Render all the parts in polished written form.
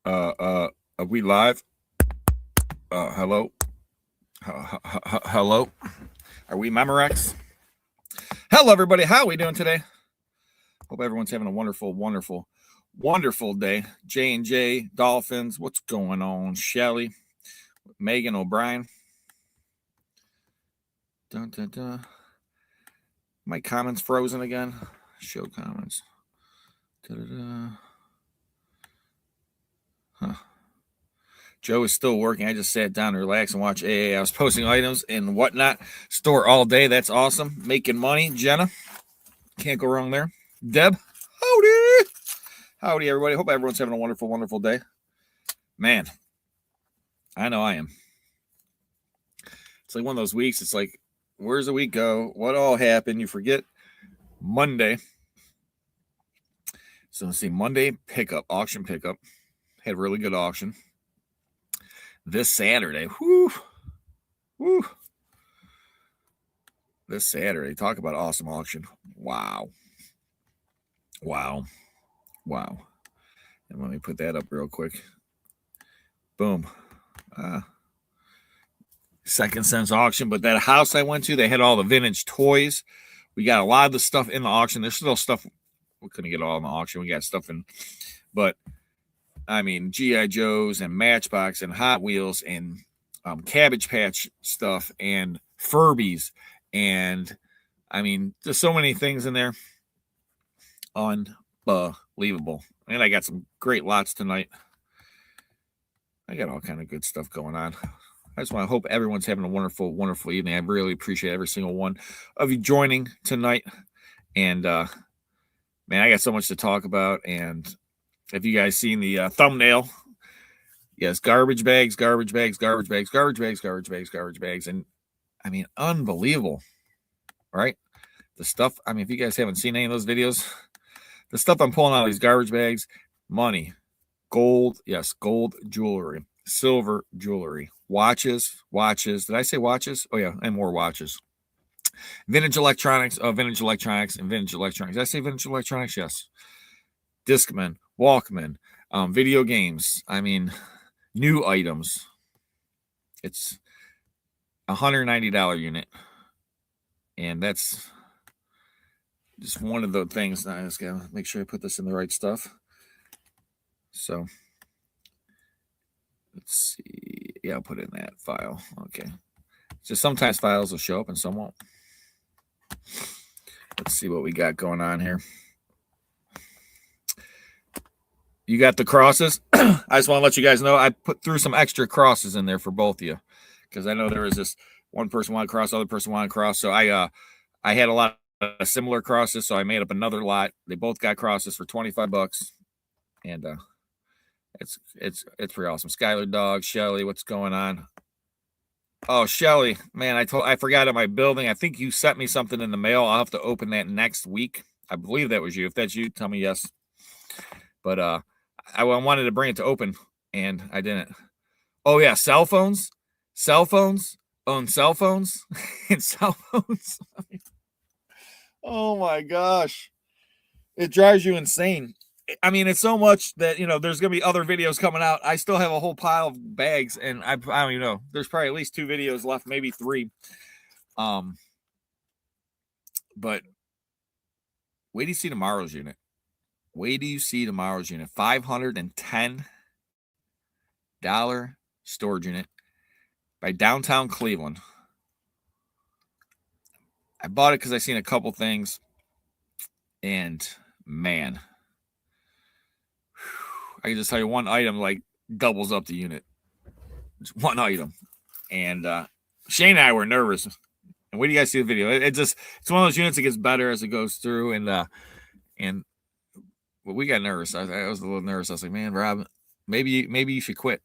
Are we live? Hello? Hello? Are we Memorex? Hello, everybody. How are we doing today? Hope everyone's having a wonderful, wonderful, wonderful day. J&J, Dolphins, what's going on? Shelly, Megan O'Brien. Dun, dun, dun. My comments frozen again. Show comments. Da-da-da. Huh. Joe is still working. I just sat down to relax and watch AA. I was posting items and whatnot. Store all day. That's awesome. Making money. Jenna. Can't go wrong there. Deb. Howdy. Howdy, everybody. Hope everyone's having a wonderful, wonderful day. Man, I know I am. It's like one of those weeks. It's like, where's the week go? What all happened? You forget Monday. So let's see. Monday pickup, auction pickup. Had a really good auction. This Saturday, whoo. This Saturday, talk about awesome auction. Wow. And let me put that up real quick. Boom. Second Sense auction, but that house I went to, they had all the vintage toys. We got a lot of the stuff in the auction. There's still stuff we couldn't get all in the auction. We got stuff in, but I mean, G.I. Joes and Matchbox and Hot Wheels and Cabbage Patch stuff and Furbies. And I mean, there's so many things in there. Unbelievable. And I got some great lots tonight. I got all kind of good stuff going on. I just want to hope everyone's having a wonderful, wonderful evening. I really appreciate every single one of you joining tonight. And man, I got so much to talk about. And if you guys seen the thumbnail, yes, garbage bags. And I mean, unbelievable, right? The stuff, I mean, if you guys haven't seen any of those videos, the stuff I'm pulling out of these garbage bags, money, gold, yes, gold jewelry, silver jewelry, watches. Did I say watches? Oh, yeah, and more watches. Vintage electronics. Did I say vintage electronics? Yes. Discman, Walkman, video games. I mean, new items. It's $190 unit. And that's just one of the things. I just gotta make sure I put this in the right stuff. So let's see. Yeah, I'll put it in that file. Okay. So sometimes files will show up and some won't. Let's see what we got going on here. You got the crosses. I just want to let you guys know I put through some extra crosses in there for both of you because I know there was this one person wanted to cross, other person wanted to cross. So I had a lot of similar crosses, so I made up another lot. They both got crosses for $25, and it's pretty awesome. Skylar Dog, Shelly, what's going on? Oh, Shelly, man, I forgot at my building. I think you sent me something in the mail. I'll have to open that next week. I believe that was you. If that's you, tell me yes. But I wanted to bring it to open, and I didn't. Oh, yeah, cell phones own cell phones and cell phones. Oh, my gosh. It drives you insane. I mean, it's so much that, you know, there's going to be other videos coming out. I still have a whole pile of bags, and I don't even know. There's probably at least 2 videos left, maybe 3. But wait till you see tomorrow's unit. $510 storage unit by Downtown Cleveland. I bought it because I seen a couple things, and man, I can just tell you one item like doubles up the unit. Just one item, and Shane and I were nervous. And wait till you guys see the video. It's one of those units that gets better as it goes through, and we got nervous. I was a little nervous. I was like, man, Rob, maybe you should quit.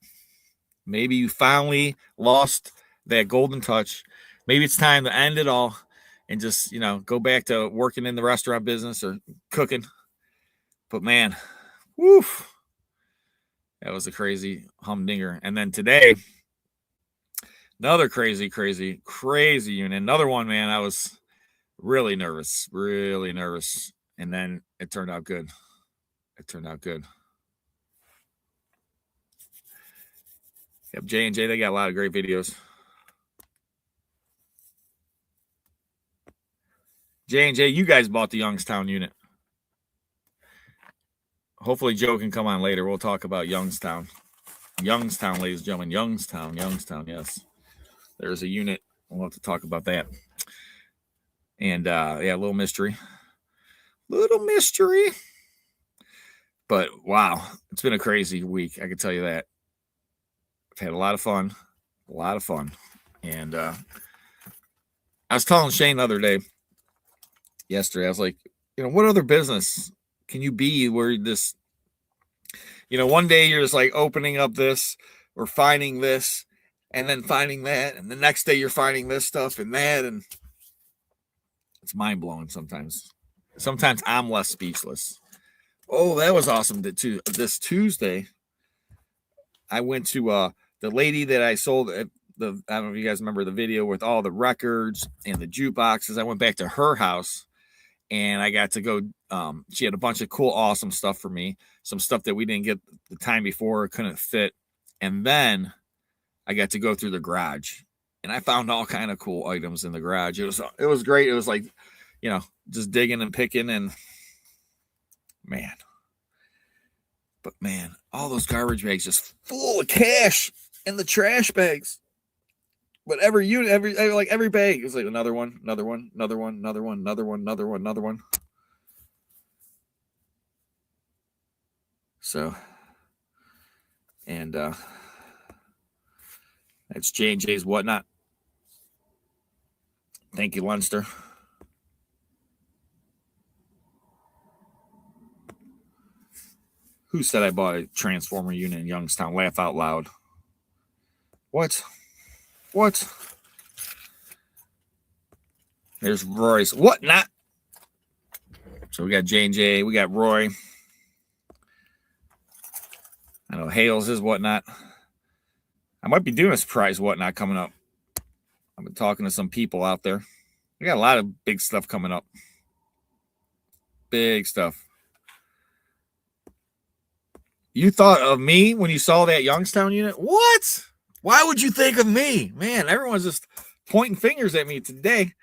Maybe you finally lost that golden touch. Maybe it's time to end it all and just, you know, go back to working in the restaurant business or cooking. But man, woof, that was a crazy humdinger. And then today, another crazy unit. Another one, man, I was really nervous. And then it turned out good. Yep, J&J, they got a lot of great videos. J&J, you guys bought the Youngstown unit. Hopefully Joe can come on later. We'll talk about Youngstown. Youngstown, ladies and gentlemen. Youngstown, yes. There's a unit. We'll have to talk about that. And, yeah, a little mystery. But, wow, it's been a crazy week. I can tell you that. I've had a lot of fun. And I was telling Shane the other day, yesterday, I was like, what other business can you be where this, one day you're just like opening up this or finding this and then finding that. And the next day you're finding this stuff and that. And it's mind blowing sometimes. Sometimes I'm less speechless. Oh, that was awesome. This Tuesday, I went to the lady that I sold I don't know if you guys remember the video with all the records and the jukeboxes. I went back to her house and I got to go. She had a bunch of cool, awesome stuff for me. Some stuff that we didn't get the time before, couldn't fit. And then I got to go through the garage and I found all kind of cool items in the garage. It was great. It was like, just digging and picking and man, all those garbage bags just full of cash in the trash bags. But every bag, it was like another one. So, and that's J&J's Whatnot. Thank you, Lunster. Who said I bought a Transformer unit in Youngstown? Laugh out loud. What? There's Roy's Whatnot. So we got J&J. We got Roy. I know Hales is Whatnot. I might be doing a surprise Whatnot coming up. I've been talking to some people out there. We got a lot of big stuff coming up. Big stuff. You thought of me when you saw that Youngstown unit? What? Why would you think of me? Man, everyone's just pointing fingers at me today.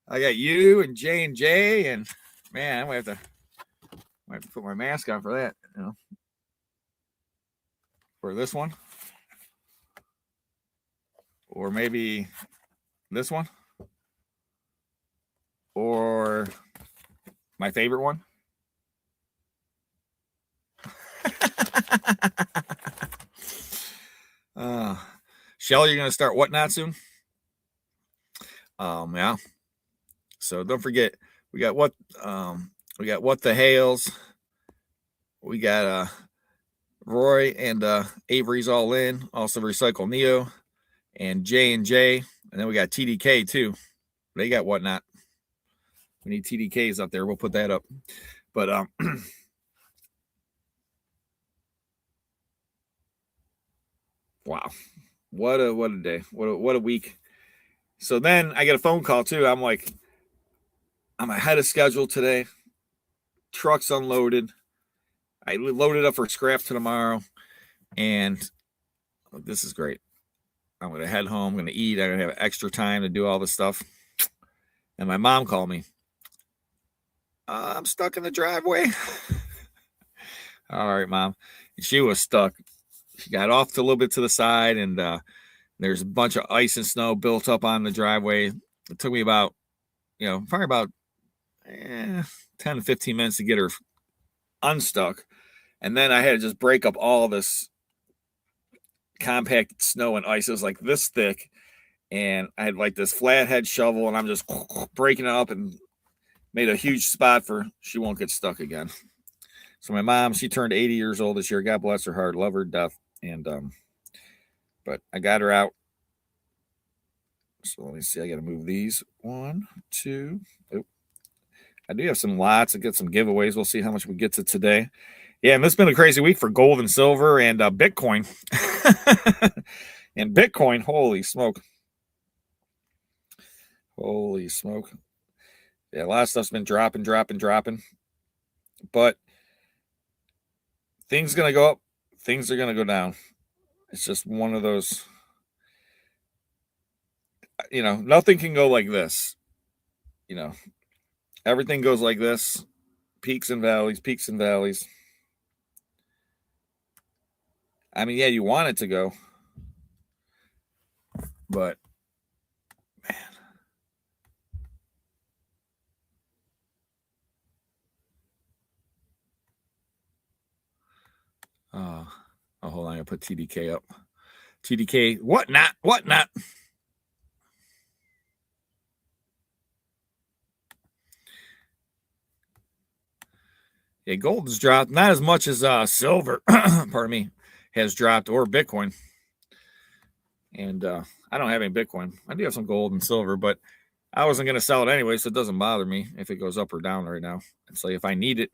I got you and J&J, and man, I might have to put my mask on for that, for this one, or maybe this one, or my favorite one. Shelly, you're gonna start Whatnot soon? Yeah. So don't forget, we got what the Hales. We got Roy and Avery's all in. Also Recycle Neo and J&J, and then we got TDK too. They got Whatnot. We need TDKs up there. We'll put that up. But wow, what a day! What a week! So then I get a phone call too. I'm like, I'm ahead of schedule today. Truck's unloaded. I loaded up for scrap to tomorrow, and this is great. I'm gonna head home. I'm gonna eat. I'm gonna have extra time to do all this stuff. And my mom called me. I'm stuck in the driveway. All right, Mom. She was stuck. She got off to a little bit to the side, and there's a bunch of ice and snow built up on the driveway. It took me about, probably about 10 to 15 minutes to get her unstuck. And then I had to just break up all this compact snow and ice. It was like this thick. And I had like this flathead shovel, and I'm just breaking it up and made a huge spot for she won't get stuck again. So my mom, she turned 80 years old this year. God bless her heart. Love her to death. And but I got her out. So let me see. I got to move these. 1, 2. Oh. I do have some lots. I get some giveaways. We'll see how much we get to today. Yeah, and this has been a crazy week for gold and silver and Bitcoin. And Bitcoin, holy smoke. Holy smoke. Yeah, a lot of stuff's been dropping. But things are going to go up. Things are going to go down. It's just one of those, you know, nothing can go like this. You know, everything goes like this. Peaks and valleys, peaks and valleys. I mean, yeah, you want it to go, but man. Oh, hold on. I gotta put TDK up. TDK, what not? What not? Yeah, gold has dropped, not as much as silver, pardon me, has dropped, or Bitcoin. And I don't have any Bitcoin. I do have some gold and silver, but I wasn't going to sell it anyway, so it doesn't bother me if it goes up or down right now. It's like if I need it.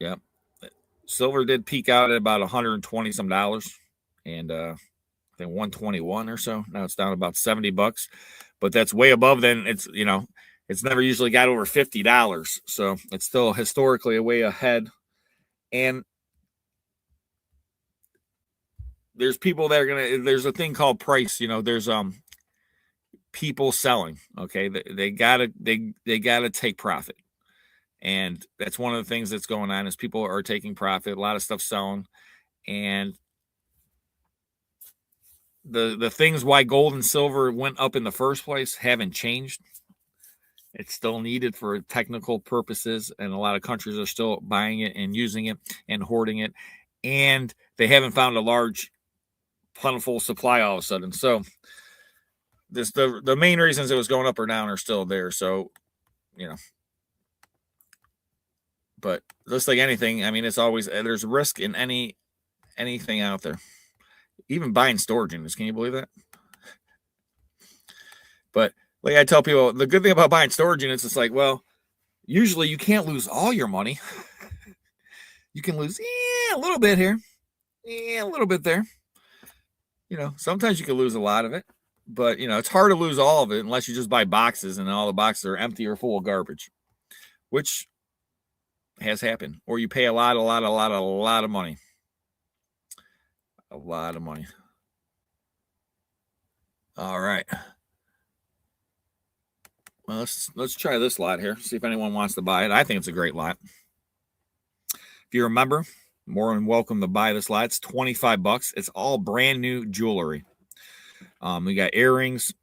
Yeah. Silver did peak out at about $120 some, and I think 121 or so. Now it's down about $70, but that's way above then. It's, you know, it's never usually got over $50. So it's still historically way ahead. And there's people that are gonna, there's a thing called price, you know, there's people selling. Okay. They gotta take profit. And that's one of the things that's going on is people are taking profit, a lot of stuff selling. And the things why gold and silver went up in the first place haven't changed. It's still needed for technical purposes, and a lot of countries are still buying it and using it and hoarding it, and they haven't found a large, plentiful supply all of a sudden. So this the main reasons it was going up or down are still there. So, you know, but just like anything, I mean, it's always, there's risk in anything out there, even buying storage units. Can you believe that? But like I tell people, the good thing about buying storage units, it's like, well, usually you can't lose all your money. You can lose a little bit here, a little bit there. You know, sometimes you can lose a lot of it, but you know, it's hard to lose all of it unless you just buy boxes and all the boxes are empty or full of garbage, which has happened. Or you pay a lot of money. A lot of money. All right. Well, let's try this lot here. See if anyone wants to buy it. I think it's a great lot. If you remember, more than welcome to buy this lot. It's $25. It's all brand new jewelry. We got earrings.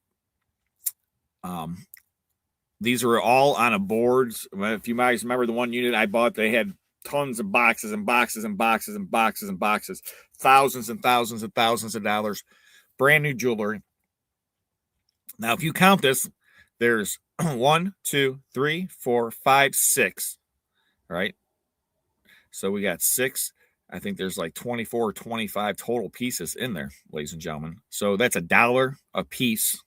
These are all on a board. If you guys remember the one unit I bought, they had tons of boxes and boxes and boxes and boxes and boxes, thousands and thousands and thousands of dollars, brand new jewelry. Now, if you count this, there's 1, 2, 3, 4, 5, 6, right? So we got 6. I think there's like 24 or 25 total pieces in there, ladies and gentlemen. So that's $1 a piece.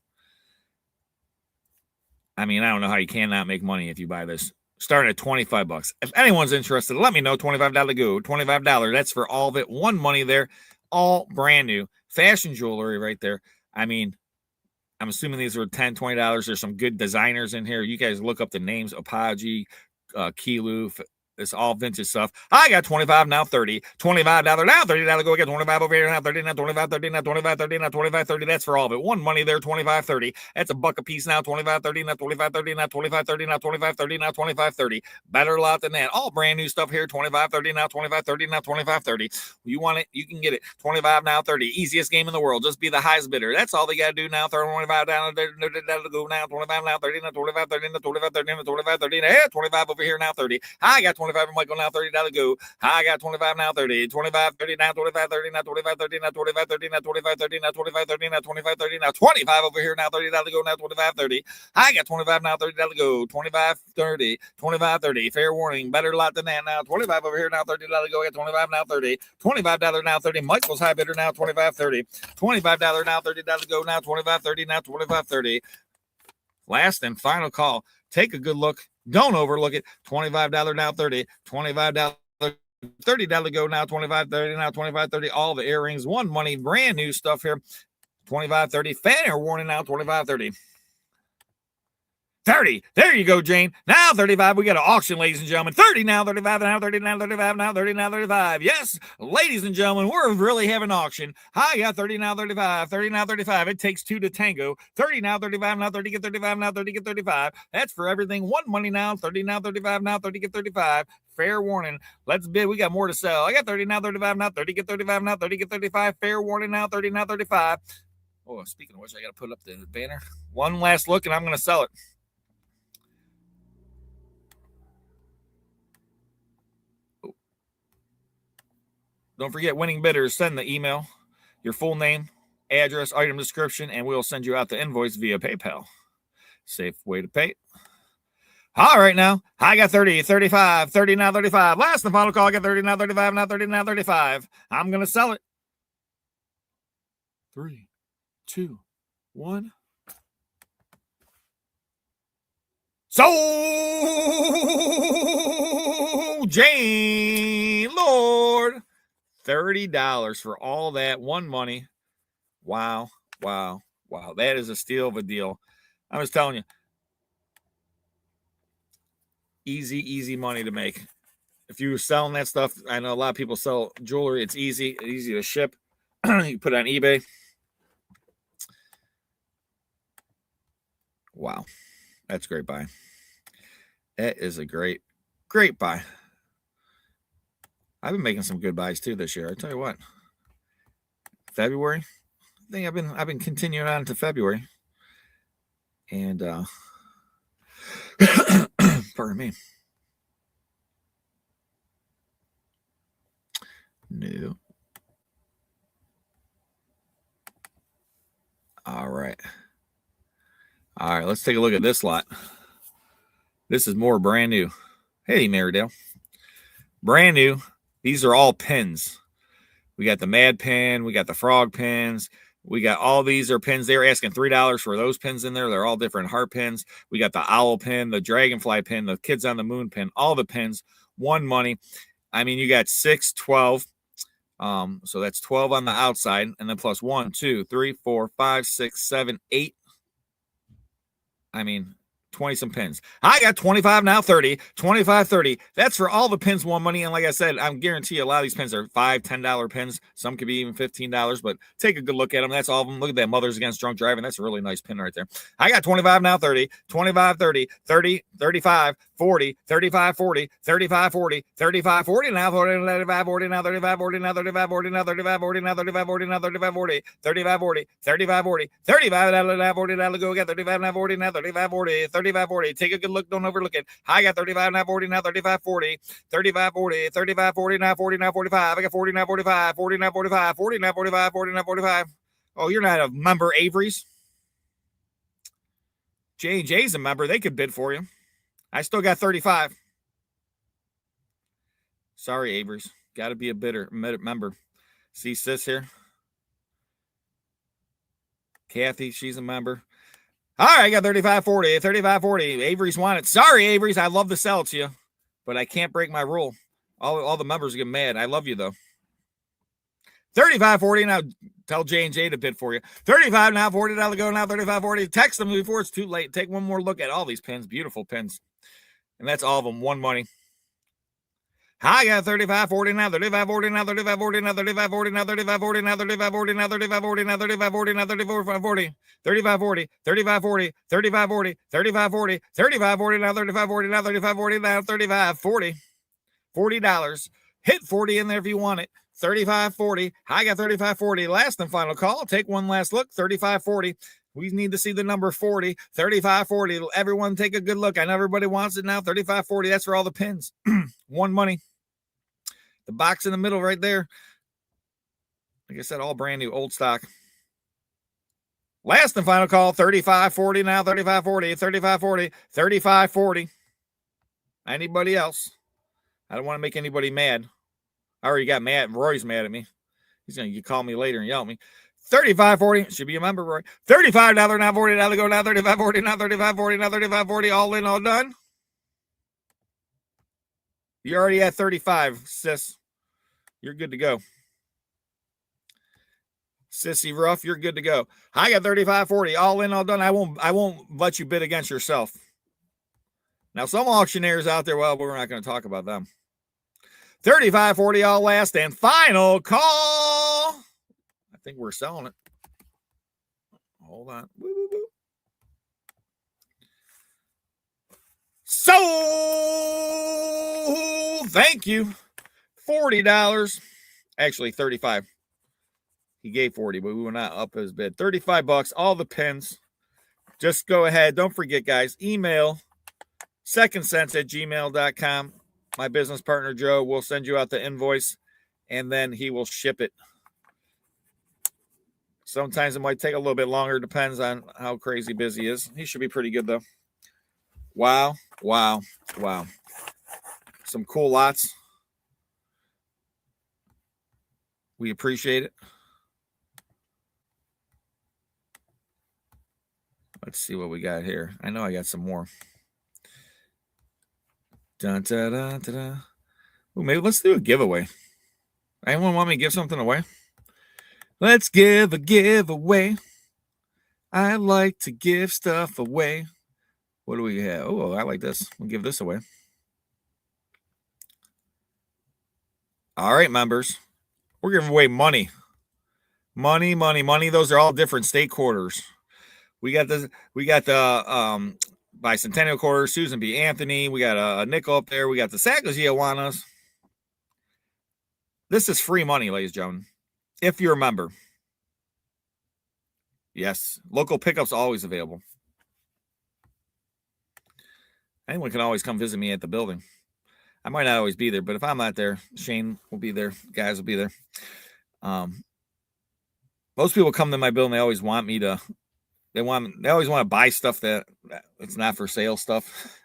I mean, I don't know how you cannot make money if you buy this. Starting at $25. If anyone's interested, let me know. $25 go. $25. That's for all of it. One money there. All brand new. Fashion jewelry right there. I mean, I'm assuming these are $10, $20. There's some good designers in here. You guys look up the names. Apogee, Kilu. It's all vintage stuff. I got 25 now, 30. $25 now, $30 go. I got 25 over here now, 30 now, 25, 30 now, 25, 30 now, 25, 30. That's for all of it. One money there, 25, 30. That's $1 a piece now, 25, 30 now, 25, 30 now, 25, 30 now, 25, 30 now, 25, 30. Better lot than that. All brand new stuff here, 25, 30 now, 25, 30 now, 25, 30. You want it, you can get it. 25 now, 30. Easiest game in the world. Just be the highest bidder. That's all they got to do now. 25 down, go now, 25 now, 30 now, 25, 30 now, 25, 30 now, 25, 30 now. 25 over here now, 30. I got 25 Michael now, $30 go. I got 25 now, 30. 25, 30 now, 25, 30 now, 25, 30 now, 25, 30 now, 25, 30 now, 25, 30 now, 25, 30 now, 25 over here now, $30 go now, 25, 30. I got 25 now, $30 go. 25, 30, 25, 30. Fair warning, better lot than that now. 25 over here now, $30 go. I got 25 now, 30. $25 now, 30. Michael's high bidder now, 25, 30. $25 now, $30 go now, 25, 30 now, 25, 30. Last and final call. Take a good look. Don't overlook it. $25 now, 30. $25, $30 go now, 25, 30 now, 25, 30. All the earrings, one money, brand new stuff here. 25, 30. Fan air warning now, 25, 30. 30. There you go, Jane. Now 35. We got an auction, ladies and gentlemen. 30 now, 35 now, 30 now, 35 now, 30 now, 35. Yes, ladies and gentlemen, we're really having an auction. I got 30 now, 35, 30 now, 35. It takes two to tango. 30 now, 35 now, 30 get 35 now, 30 get 35. That's for everything. One money now, 30 now, 35 now, 30 get 35. Fair warning. Let's bid. We got more to sell. I got 30 now, 35 now, 30 get 35 now, 30 get 35. Fair warning now, 30 now, 35. Oh, speaking of which, I got to put up the banner. One last look, and I'm going to sell it. Don't forget, winning bidders, send the email, your full name, address, item description, and we'll send you out the invoice via PayPal. Safe way to pay. All right, now, I got 30, 35, 30 now, 35. Last and final call, I got 30 now, 35 now, 30 now, 35. I'm going to sell it. 3, 2, 1. So, Jane Lord, $30 for all that one money. Wow, wow, wow. That is a steal of a deal. I was telling you, easy money to make. If you were selling that stuff, I know a lot of people sell jewelry. It's easy to ship. You put it on eBay. Wow, that's a great buy. That is a great buy. I've been making some good buys too this year. I tell you what, February. I think I've been continuing on to February, and pardon me. No. All right. Let's take a look at this lot. This is more brand new. Hey, Marydale. Brand new. These are all pins. We got the Mad pin. We got the Frog pins. We got all these are pins. They're asking $3 for those pins in there. They're all different heart pins. We got the Owl pin, the Dragonfly pin, the Kids on the Moon pin, all the pins, one money. I mean, you got 6, 12. So that's 12 on the outside, and then plus 1, 2, 3, 4, 5, 6, 7, 8. I mean, 20 some pins. I got 25 now, 30, 25, 30. That's for all the pins, one money. And like I said, I'm guarantee you a lot of these pins are $5, $10 pins. Some could be even $15, but take a good look at them. That's all of them. Look at that Mothers Against Drunk Driving. That's a really nice pin right there. I got 25 now, 30, 25, 30, 30, 35, 40, 35, 40, 35, 40, 35, 40 now, 40, 35, 40 now, 35, 40 now, 35, 40 now, 35, 40 now, 35, 40 now, 35, 40, 35, 40, 35, 40, 35 now, 40 now, go get 35 now, 40 now, 35, 40, 35, 40. Take a good look. Don't overlook it. I got 35 now, 40 now, 35, 40, 35, 40, 35, 40 now, 40 now, 45. I got 40 now, 45, 40 now, 45, 40 now, 45, 40 now, 45. Oh, you're not a member, Avery's. J&J's a member. They could bid for you. I still got 35. Sorry, Avery's. Got to be a member. See sis here? Kathy, she's a member. All right, I got 35, 40, 35, 40. Avery's want it. Sorry, Avery's. I'd love to sell it to you, but I can't break my rule. All the members get mad. I love you, though. 35, 40. Now tell J&J to bid for you. 35 now, 40 now to go now, 35, 40. Text them before it's too late. Take one more look at all these pins. Beautiful pins. And that's all of them. One money. I got 35, 40 now, 35, 40 now, 35, 40 now, 35, 40 now, 35, 40 now, 35, 40 now, 35, 40 now, 35, 40 now, 34, 40, 35, 40, 35, 40, 35, 40, 35, 40, 35, 40 now, 35, 40 now, 35, 40 now, 35, 40, $40. Hit 40 in there if you want it. 35, 40. I got 35, 40. Last and final call. Take one last look. 35, 40. We need to see the number 40, 35, 40. Everyone take a good look. I know everybody wants it now. 35, 40. That's for all the pins. One money. The box in the middle right there. Like I said, all brand new, old stock. Last and final call. 35, 40 now. 35, 40, 35, 40, 35, 40. Anybody else? I don't want to make anybody mad. I already got mad. Roy's mad at me. He's going to call me later and yell at me. 35, 40. Should be a member, Roy. 35 now, now 40 now to go now. 35, 40 now, 35, 40 now, 35, 40. All in, all done. You're already at 35, sis. You're good to go. Sissy Ruff, you're good to go. I got 35, 40. All in, all done. I won't let you bid against yourself. Now, some auctioneers out there, well, we're not going to talk about them. 35, 40, all last and final call. I think we're selling it. Hold on. Woo, woo, woo. So, thank you. $40. Actually, 35. He gave 40, but we were not up his bid. 35 bucks, all the pins. Just go ahead. Don't forget, guys, email secondsense@gmail.com. My business partner, Joe, will send you out the invoice, and then he will ship it. Sometimes it might take a little bit longer. Depends on how crazy busy he is. He should be pretty good, though. Wow, wow, wow. Some cool lots. We appreciate it. Let's see what we got here. I know I got some more. Dun, dun, dun, dun, dun. Ooh, maybe let's do a giveaway. Anyone want me to give something away? Let's give a giveaway. I like to give stuff away. What do we have? Oh, I like this. We'll give this away. All right, members. We're giving away money. Money, money, money. Those are all different state quarters. We got the bicentennial quarter, Susan B. Anthony. We got a nickel up there. We got the Sacagawana's. This is free money, ladies and gentlemen, if you're a member. Yes, local pickups always available. Anyone can always come visit me at the building. I might not always be there, but if I'm not there, Shane will be there. Guys will be there. Most people come to my building. They always want me to. They always want to buy stuff that it's not for sale stuff.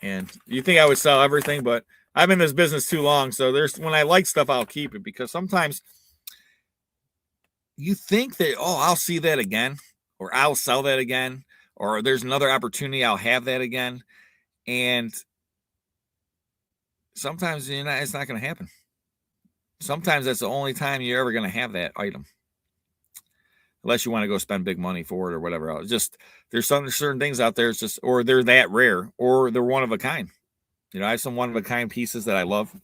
And you think I would sell everything, but I'm in this business too long. So when I like stuff, I'll keep it, because sometimes you think that, oh, I'll see that again, or I'll sell that again, or there's another opportunity, I'll have that again. And sometimes it's not going to happen. Sometimes that's the only time you're ever going to have that item. Unless you want to go spend big money for it or whatever else. Just there's certain things out there, it's just, or they're that rare, or they're one of a kind. I have some one of a kind pieces that I love.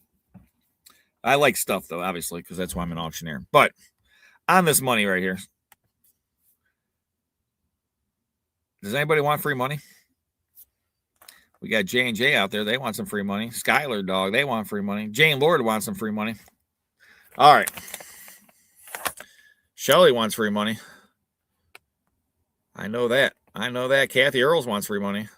I like stuff though, obviously, because that's why I'm an auctioneer. But on this money right here, does anybody want free money? We got J&J out there. They want some free money. Skylar Dog, they want free money. Jane Lord wants some free money. All right. Shelly wants free money. I know that. Kathy Earls wants free money.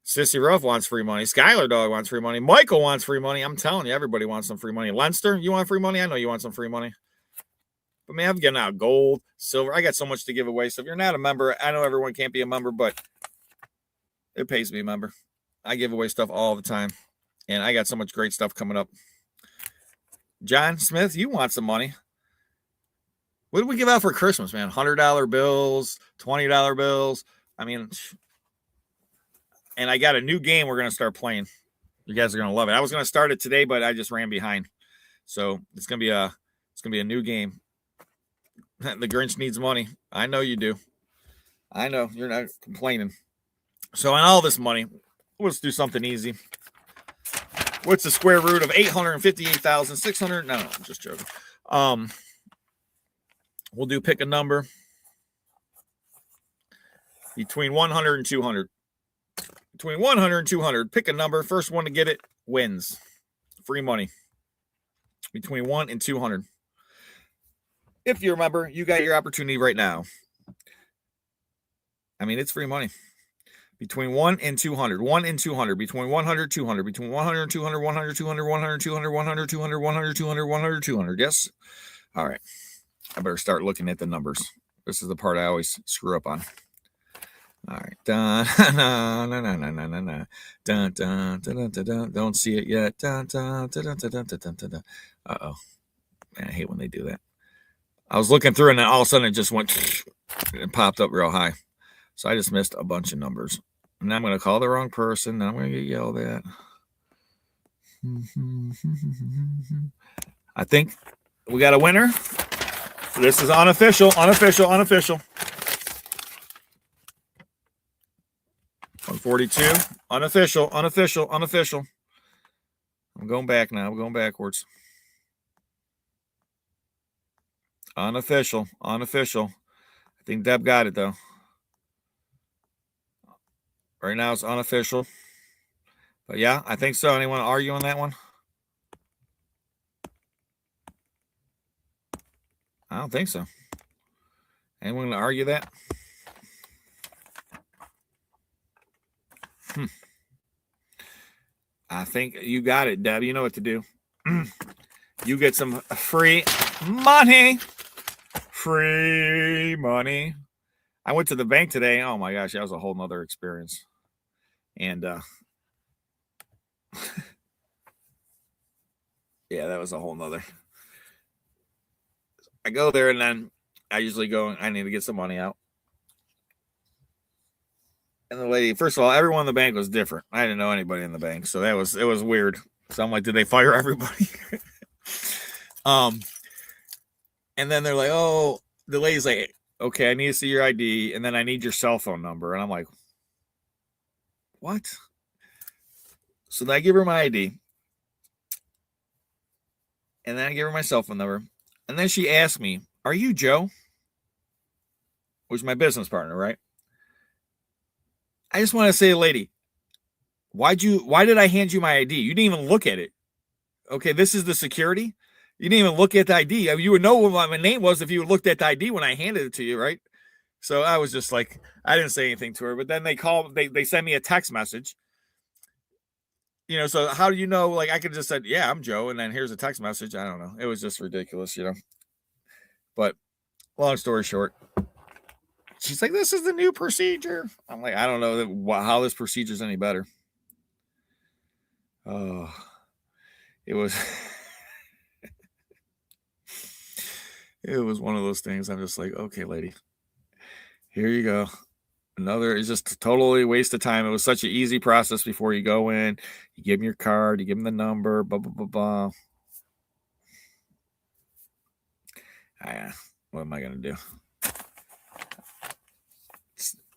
Sissy Ruff wants free money. Skylar Dog wants free money. Michael wants free money. I'm telling you, everybody wants some free money. Leinster, you want free money? I know you want some free money. But man, I'm getting out gold, silver. I got so much to give away. So if you're not a member, I know everyone can't be a member, but it pays to be a member. I give away stuff all the time. And I got so much great stuff coming up. John Smith, you want some money. What did we give out for Christmas, man? $100 bills, $20 bills. I mean, and I got a new game we're going to start playing. You guys are going to love it. I was going to start it today, but I just ran behind. So it's going to be a new game. The Grinch needs money. I know you do. I know you're not complaining. So on all this money, let's do something easy. What's the square root of 858,600? No, I'm just joking. We'll do pick a number between 100 and 200. Between 100 and 200, pick a number. First one to get it wins. Free money. Between 1 and 200. If you remember, you got your opportunity right now. I mean, it's free money. Between 1 and 200. 1 and 200. Between 100, 200. Between 100 and 200, 100, 200, 100, 200, 100, 200, 100, 200, 100, 200. Yes? All right. I better start looking at the numbers. This is the part I always screw up on. All right. Dun, dun, dun, dun, dun, dun, dun, dun, dun, dun, dun, dun. Don't see it yet. Dun, dun, dun, dun, dun, dun, dun, dun. Uh-oh. Man, I hate when they do that. I was looking through and then all of a sudden it just went and popped up real high. So I just missed a bunch of numbers. And I'm going to call the wrong person. Then I'm going to get yelled at. I think we got a winner. This is unofficial. 140, 42. Unofficial. I'm going back now. I'm going backwards. Unofficial. I think Deb got it, though. Right now it's unofficial. But yeah, I think so. Anyone argue on that one? I don't think so. Anyone going to argue that? I think you got it, Deb. You know what to do. You get some free money. Free money. I went to the bank today. Oh my gosh, that was a whole nother experience. And yeah, that was a whole nother. I go there and then I usually go, I need to get some money out. And the lady, first of all, everyone in the bank was different. I didn't know anybody in the bank, so it was weird. So I'm like, did they fire everybody? And then they're like, oh, the lady's like, okay, I need to see your ID, and then I need your cell phone number. And I'm like, what? So then I give her my ID, and then I give her my cell phone number, and then she asked me, are you Joe? Which is my business partner, right? I just want to say, lady, why did I hand you my ID? You didn't even look at it. Okay, this is the security. You didn't even look at the ID. You would know what my name was if you looked at the ID when I handed it to you, right? So I was just like, I didn't say anything to her. But then they sent me a text message. You know, so how do you know? Like, I could just said, yeah, I'm Joe, and then here's a text message. I don't know. It was just ridiculous, you know. But long story short, she's like, this is the new procedure. I'm like, I don't know how this procedure is any better. Oh, it was... It was one of those things. I'm just like, okay, lady, here you go. It's just totally a waste of time. It was such an easy process before you go in. You give them your card, you give them the number, blah, blah, blah, blah. What am I going to do?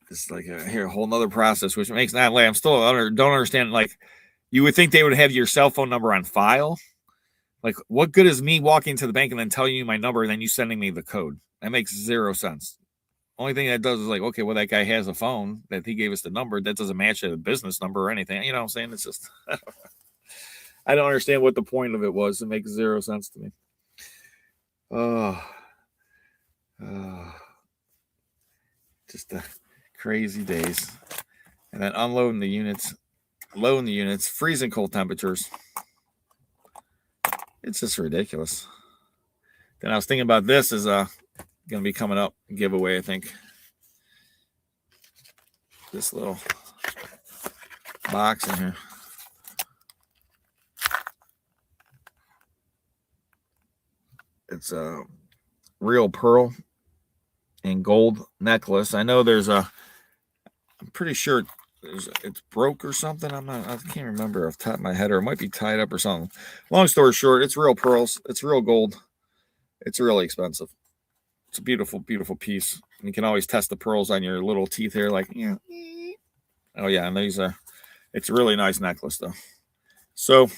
It's like a whole nother process, which makes not like I'm still don't understand. Like, you would think they would have your cell phone number on file. Like, what good is me walking to the bank and then telling you my number and then you sending me the code? That makes zero sense. Only thing that does is like, okay, well, that guy has a phone that he gave us the number. That doesn't match a business number or anything. You know what I'm saying? It's just, I don't understand what the point of it was. It makes zero sense to me. Just crazy days. And then unloading the units, loading the units, freezing cold temperatures. It's just ridiculous. Then I was thinking about this is going to be coming up, giveaway, I think. This little box in here. It's a real pearl and gold necklace. I know I'm pretty sure it's broke or something. I can't remember off the top of my head, or it might be tied up or something. Long story short, it's real pearls. It's real gold. It's really expensive. It's a beautiful, beautiful piece. And you can always test the pearls on your little teeth here, like, yeah. Oh yeah, and it's a really nice necklace though. So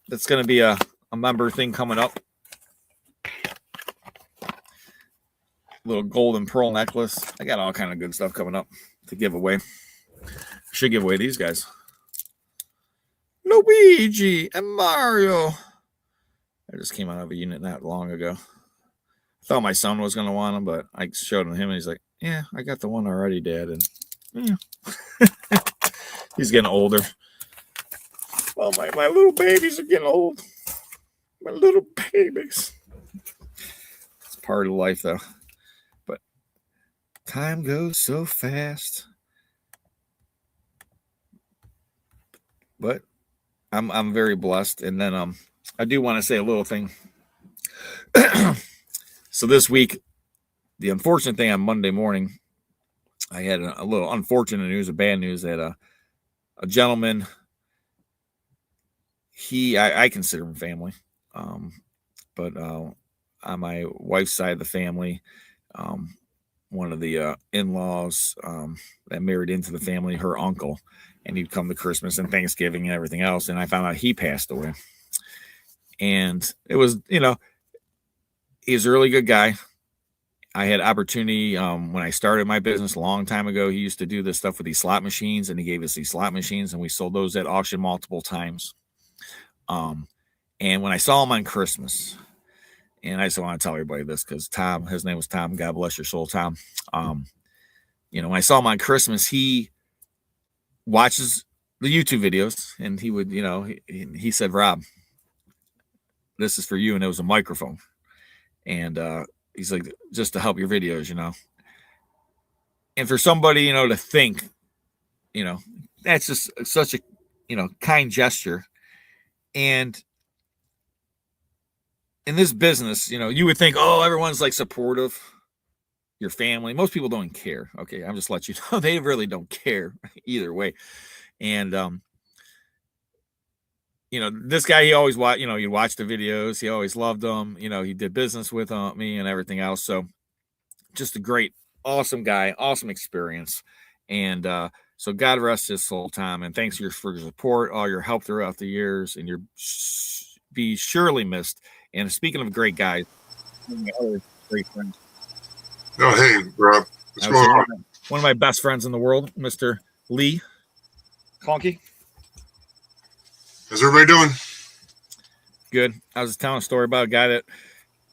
that's going to be a member thing coming up. Little gold and pearl necklace. I got all kind of good stuff coming up to give away. I should give away these guys. Luigi and Mario. I just came out of a unit not long ago. I thought my son was going to want them, but I showed him and he's like, yeah, I got the one already, Dad. And yeah. He's getting older. Well, my little babies are getting old. My little babies. It's part of life, though. But time goes so fast. But I'm very blessed. And then I do want to say a little thing. So this week, the unfortunate thing on Monday morning, I had a little unfortunate news, bad news that a gentleman, I consider him family, but on my wife's side of the family, one one of the in-laws that married into the family, her uncle, and he'd come to Christmas and Thanksgiving and everything else. And I found out he passed away. And it was, you know, he's a really good guy. I had opportunity when I started my business a long time ago. He used to do this stuff with these slot machines, and he gave us these slot machines, and we sold those at auction multiple times. And when I saw him on Christmas, and I just want to tell everybody this because Tom, his name was Tom. God bless your soul, Tom. You know, when I saw him on Christmas, he watches the YouTube videos, and he would, you know, he said, Rob, this is for you. And it was a microphone. And he's like, just to help your videos, you know. And for somebody, you know, to think, you know, that's just such a, you know, kind gesture. And in this business, you know, you would think, oh, everyone's like supportive, your family. Most people don't care. Okay, I'm just letting you know they really don't care either way. And you know, this guy, he always watch, you know, you watch the videos. He always loved them. You know, he did business with me and everything else. So just a great, awesome guy, awesome experience. And so God rest his soul, Tom. And thanks for your support, all your help throughout the years, and you're be surely missed. And speaking of great guys, one of my other great friends. Oh, hey, Rob. What's going on? One of my best friends in the world, Mr. Lee Conky. How's everybody doing? Good. I was telling a story about a guy that,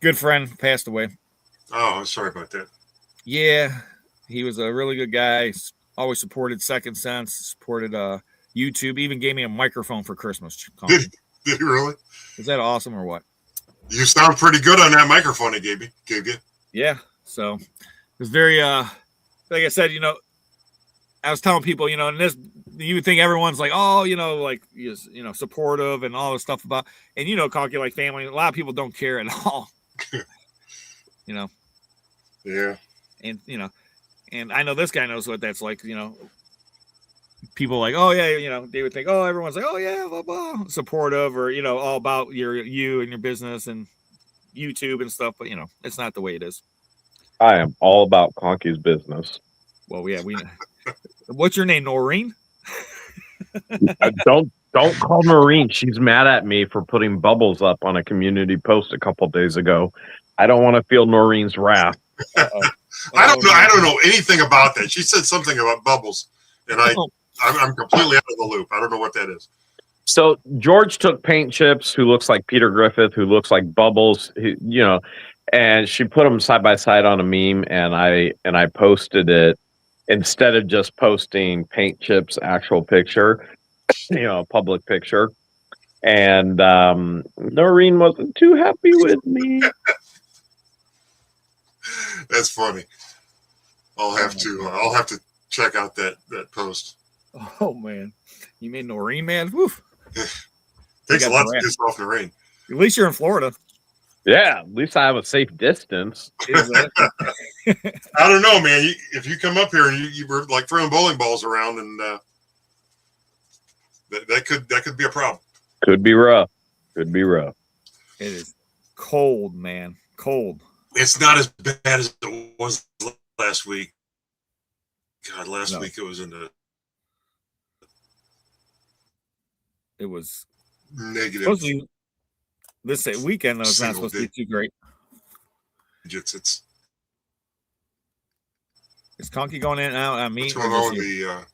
good friend, passed away. Oh, I'm sorry about that. Yeah, he was a really good guy. Always supported Second Sense, supported YouTube, even gave me a microphone for Christmas. Did he really? Is that awesome or what? You sound pretty good on that microphone he gave you. Yeah. So it was very, like I said, you know, I was telling people, you know, and this, you would think everyone's like, oh, you know, like, you know, supportive and all this stuff about, and, you know, Conky, like family, a lot of people don't care at all, you know? Yeah. And, you know, and I know this guy knows what that's like, you know, people like, oh yeah, you know, they would think, oh, everyone's like, oh yeah, blah, blah, supportive, or, you know, all about you and your business and YouTube and stuff. But, you know, it's not the way it is. I am all about Conky's business. Well, yeah, we know. What's your name, Noreen? Don't call Noreen. She's mad at me for putting bubbles up on a community post a couple days ago. I don't want to feel Noreen's wrath. I don't know anything about that. She said something about bubbles, and I'm completely out of the loop. I don't know what that is. So George took Paint Chips, who looks like Peter Griffith, who looks like Bubbles, you know, and she put them side by side on a meme, and I posted it instead of just posting Paint Chips' actual picture, you know, a public picture. And Noreen wasn't too happy with me. That's funny. I'll have to check out that post. Oh man, you mean Noreen, man? Woof. Takes a lot to piss off Noreen. At least you're in Florida. Yeah, at least I have a safe distance. I don't know, man. If you come up here and you were like throwing bowling balls around, and that could be a problem. Could be rough. Could be rough. It is cold, man. Cold. It's not as bad as it was last week. God, last week it was in the. It was negative. Supposedly, this weekend though, it's not supposed to be too great. Is Conky going in and out on me? What's going on with the?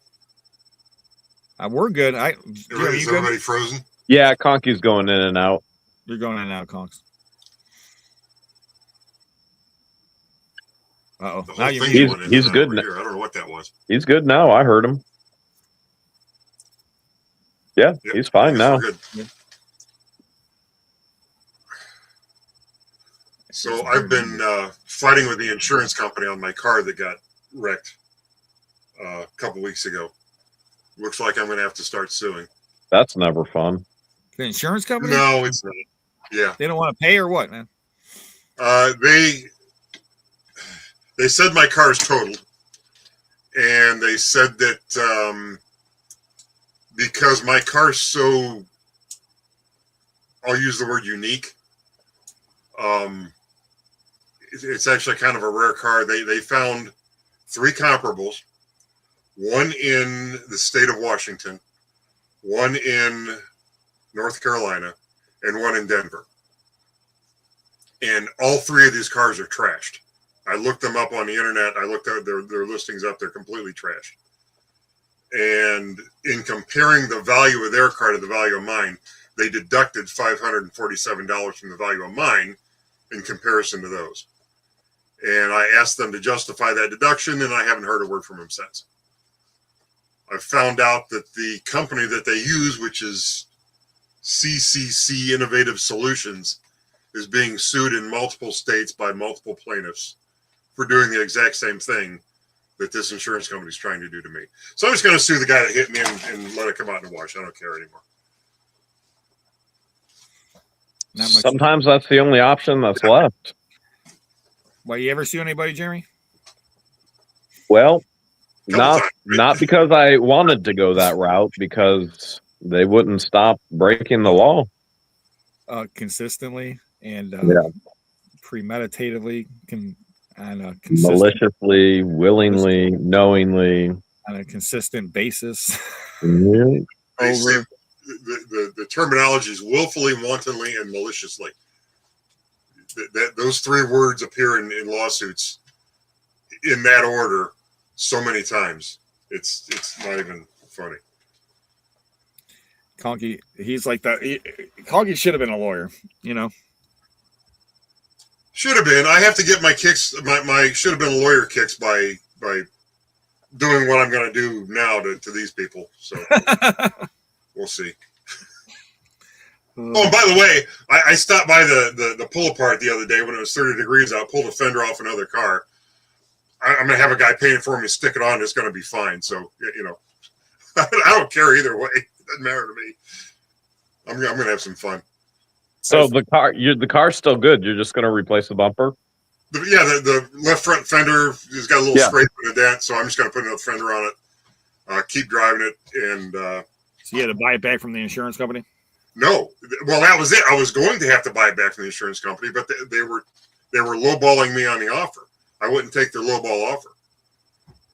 We're good. Is everybody frozen? Yeah, Conky's going in and out. You're going in and out, Conks. Uh-oh. Now he's good. I don't know what that was. He's good now. I heard him. Yeah, yep, he's fine now. Yeah. So I've been fighting with the insurance company on my car that got wrecked a couple weeks ago. Looks like I'm going to have to start suing. That's never fun. The insurance company? No, it's not. Yeah. They don't want to pay or what, man? They said my car is totaled. And they said that because my car's so, I'll use the word unique. It's actually kind of a rare car. They found 3 comparables, one in the state of Washington, one in North Carolina, and one in Denver. And all 3 of these cars are trashed. I looked them up on the internet. I looked at their listings up. They're completely trashed. And in comparing the value of their car to the value of mine, they deducted $547 from the value of mine in comparison to those. And I asked them to justify that deduction, and I haven't heard a word from them since. I found out that the company that they use, which is CCC Innovative Solutions, is being sued in multiple states by multiple plaintiffs for doing the exact same thing that this insurance company is trying to do to me. So I'm just going to sue the guy that hit me and let it come out in the wash. I don't care anymore. Sometimes that's the only option that's left. Well, you ever sue anybody, Jeremy? Well, not because I wanted to go that route, because they wouldn't stop breaking the law. Consistently and Yeah. premeditatively, Maliciously, willingly, knowingly, on a consistent basis. Yeah. They say the terminology is willfully, wantonly, and maliciously. Those 3 words appear in lawsuits in that order so many times. It's not even funny. Conky, he's like that. Conky should have been a lawyer, you know. Should have been. I have to get my kicks, my should have been a lawyer kicks by doing what I'm going to do now to these people. So we'll see. Oh, and by the way, I stopped by the pull apart the other day when it was 30 degrees out, pulled a fender off another car. I'm going to have a guy paint it for me, stick it on. It's going to be fine. So, you know, I don't care either way. It doesn't matter to me. I'm going to have some fun. So the car's still good. You're just going to replace the bumper? The left front fender has got a little scrape and a dent, so I'm just going to put another fender on it, keep driving it, and so you had to buy it back from the insurance company? No. Well, that was it. I was going to have to buy it back from the insurance company, but they were lowballing me on the offer. I wouldn't take their lowball offer.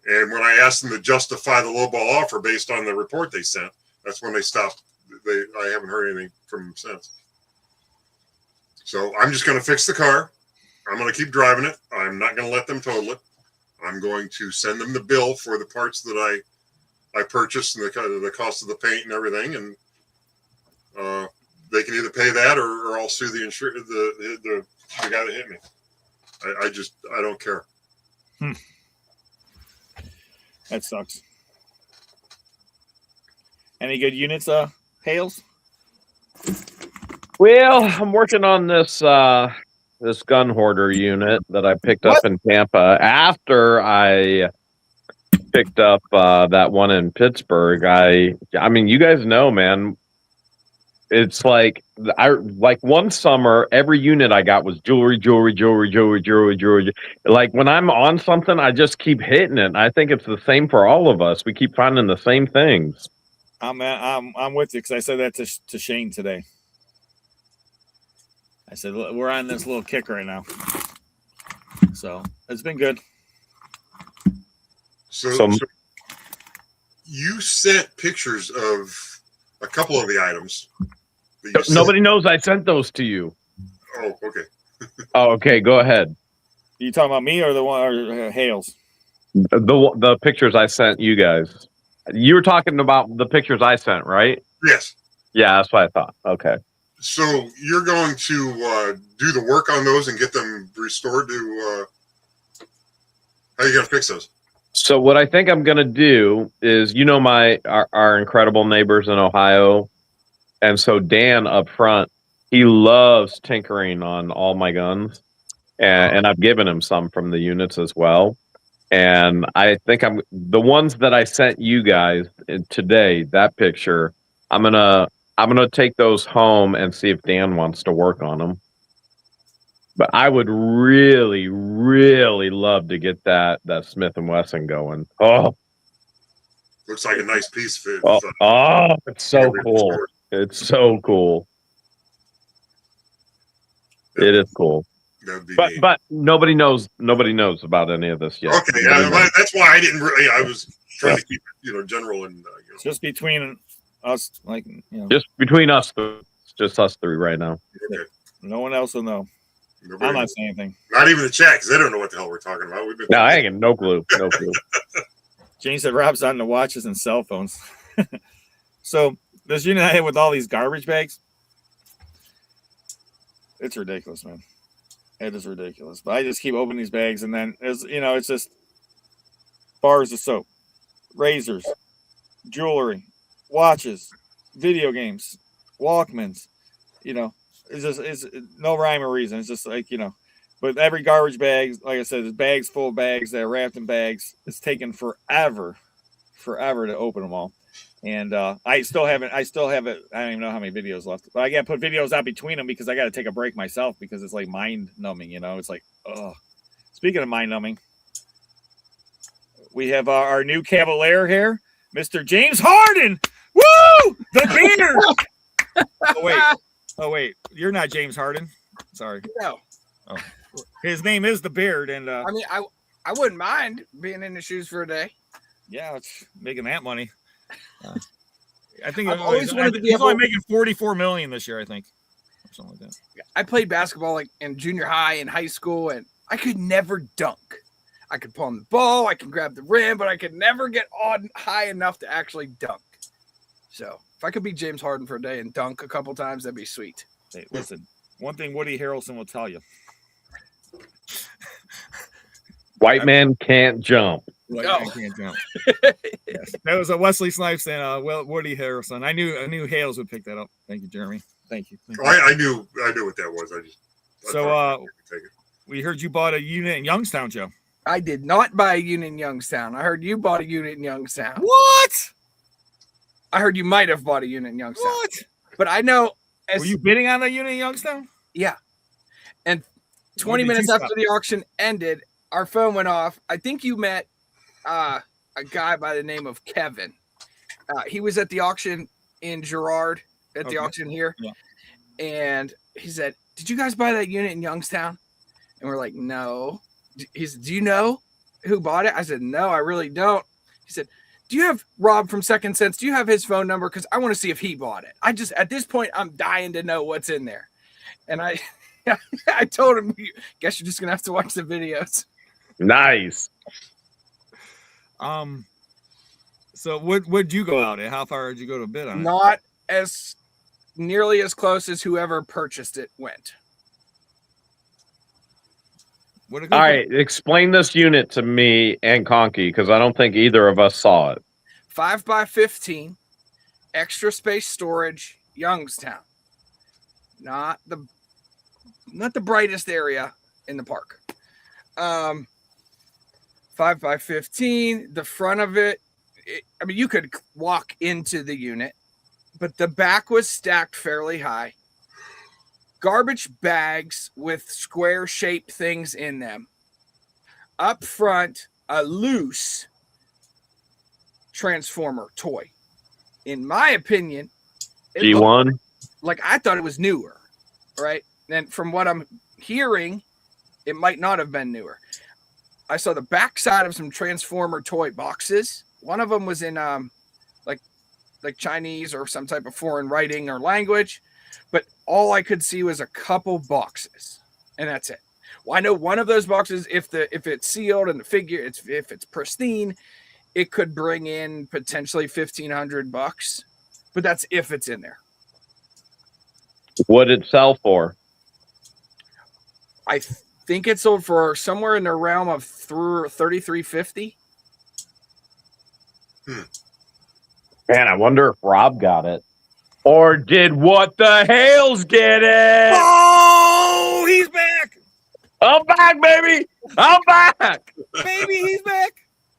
And when I asked them to justify the lowball offer based on the report they sent, that's when they stopped. I haven't heard anything from them since. So I'm just going to fix the car. I'm going to keep driving it. I'm not going to let them total it. I'm going to send them the bill for the parts that I purchased and the cost of the paint and everything, and they can either pay that or I'll sue the guy that hit me. I don't care. That sucks. Any good units, Hales? Well, I'm working on this this gun hoarder unit that I picked up in Tampa after I picked up that one in Pittsburgh. I mean, you guys know, man. It's like one summer, every unit I got was jewelry. Like when I'm on something, I just keep hitting it. I think it's the same for all of us. We keep finding the same things. I'm with you because I said that to Shane today. I said we're on this little kick right now, so it's been good. So you sent pictures of a couple of the items. Nobody knows I sent those to you. Oh, okay. Oh, okay. Go ahead. You talking about me or the one or Hales? The pictures I sent you guys. You were talking about the pictures I sent, right? Yes. Yeah, that's what I thought. Okay. So you're going to do the work on those and get them restored to. How are you going to fix those? So what I think I'm going to do is, our incredible neighbors in Ohio. And so Dan up front, he loves tinkering on all my guns. And I've given him some from the units as well. And I think the ones that I sent you guys today, that picture, I'm gonna take those home and see if Dan wants to work on them. But I would really, really love to get that Smith & Wesson going. Oh, looks like a nice piece of it. It's so cool. It's so cool. It is cool. That'd be But neat. but nobody knows about any of this yet. Okay, that's why I didn't really. I was trying to keep it, general and. It's just between us, Just between us, it's just us three right now. Okay. No one else will know. Nobody I'm not knows. saying anything. Not even the chat, because they don't know what the hell we're talking about. We've been. No, I ain't got no clue. No clue. James said Rob's on the watches and cell phones. So this unit I had with all these garbage bags, it's ridiculous, man. It is ridiculous. But I just keep opening these bags, and then it's just bars of soap, razors, jewelry, watches, video games, Walkmans. It's no rhyme or reason. It's just like But every garbage bag, like I said, there's bags full of bags that are wrapped in bags. It's taken forever to open them all. And I still haven't. I don't even know how many videos left. But I got to put videos out between them because I got to take a break myself because it's like mind numbing. It's like, oh. Speaking of mind numbing, we have our new Cavalier here, Mr. James Harden. Woo! The beard. Oh wait, you're not James Harden. Sorry. No. Oh. His name is the Beard, and I mean, I wouldn't mind being in the shoes for a day. Yeah, it's making that money. I think I've always wanted to be he's able. only making $44 million this year, I think, or something like that. I played basketball like in junior high and high school, and I could never dunk. I could palm the ball, I could grab the rim, but I could never get on high enough to actually dunk. So if I could be James Harden for a day and dunk a couple times, that'd be sweet. Hey, listen, one thing Woody Harrelson will tell you: White man can't jump. White man can't jump. Yes, that was a Wesley Snipes and Woody Harrelson. I knew Hales would pick that up. Thank you, Jeremy. Thank you. I knew what that was. We heard you bought a unit in Youngstown, Joe. I did not buy a unit in Youngstown. I heard you bought a unit in Youngstown. What? I heard you might have bought a unit in Youngstown. What? But I know. Were you bidding on a unit in Youngstown? Yeah. And 20 minutes after the auction ended, our phone went off. I think you met a guy by the name of Kevin. He was at the auction in Girard at the auction here. Yeah. And he said, "Did you guys buy that unit in Youngstown?" And we're like, "No." He said, "Do you know who bought it?" I said, "No, I really don't." He said, "Do you have Rob from Second Sense? Do you have his phone number? Because I want to see if he bought it." At this point, I'm dying to know what's in there. And I told him, "Guess you're just going to have to watch the videos." Nice. So would you go out at? How far did you go to bid on it? Not as nearly as close as whoever purchased it went. All right, explain this unit to me and Conky because I don't think either of us saw it. 5x15, extra space storage, Youngstown. Not the brightest area in the park. 5x15. The front of it, I mean, you could walk into the unit, but the back was stacked fairly high. Garbage bags with square-shaped things in them. Up front, a loose Transformer toy. In my opinion, G1. Like I thought it was newer, right? And from what I'm hearing, it might not have been newer. I saw the backside of some Transformer toy boxes. One of them was in like Chinese or some type of foreign writing or language, but all I could see was a couple boxes, and that's it. Well, I know one of those boxes, if it's sealed and the figure, if it's pristine, it could bring in potentially $1,500, but that's if it's in there. What did it sell for? I think it sold for somewhere in the realm of $3,350. Man, I wonder if Rob got it. Or did What the Hales get it? Oh, he's back. I'm back, baby. I'm back. Baby, he's back.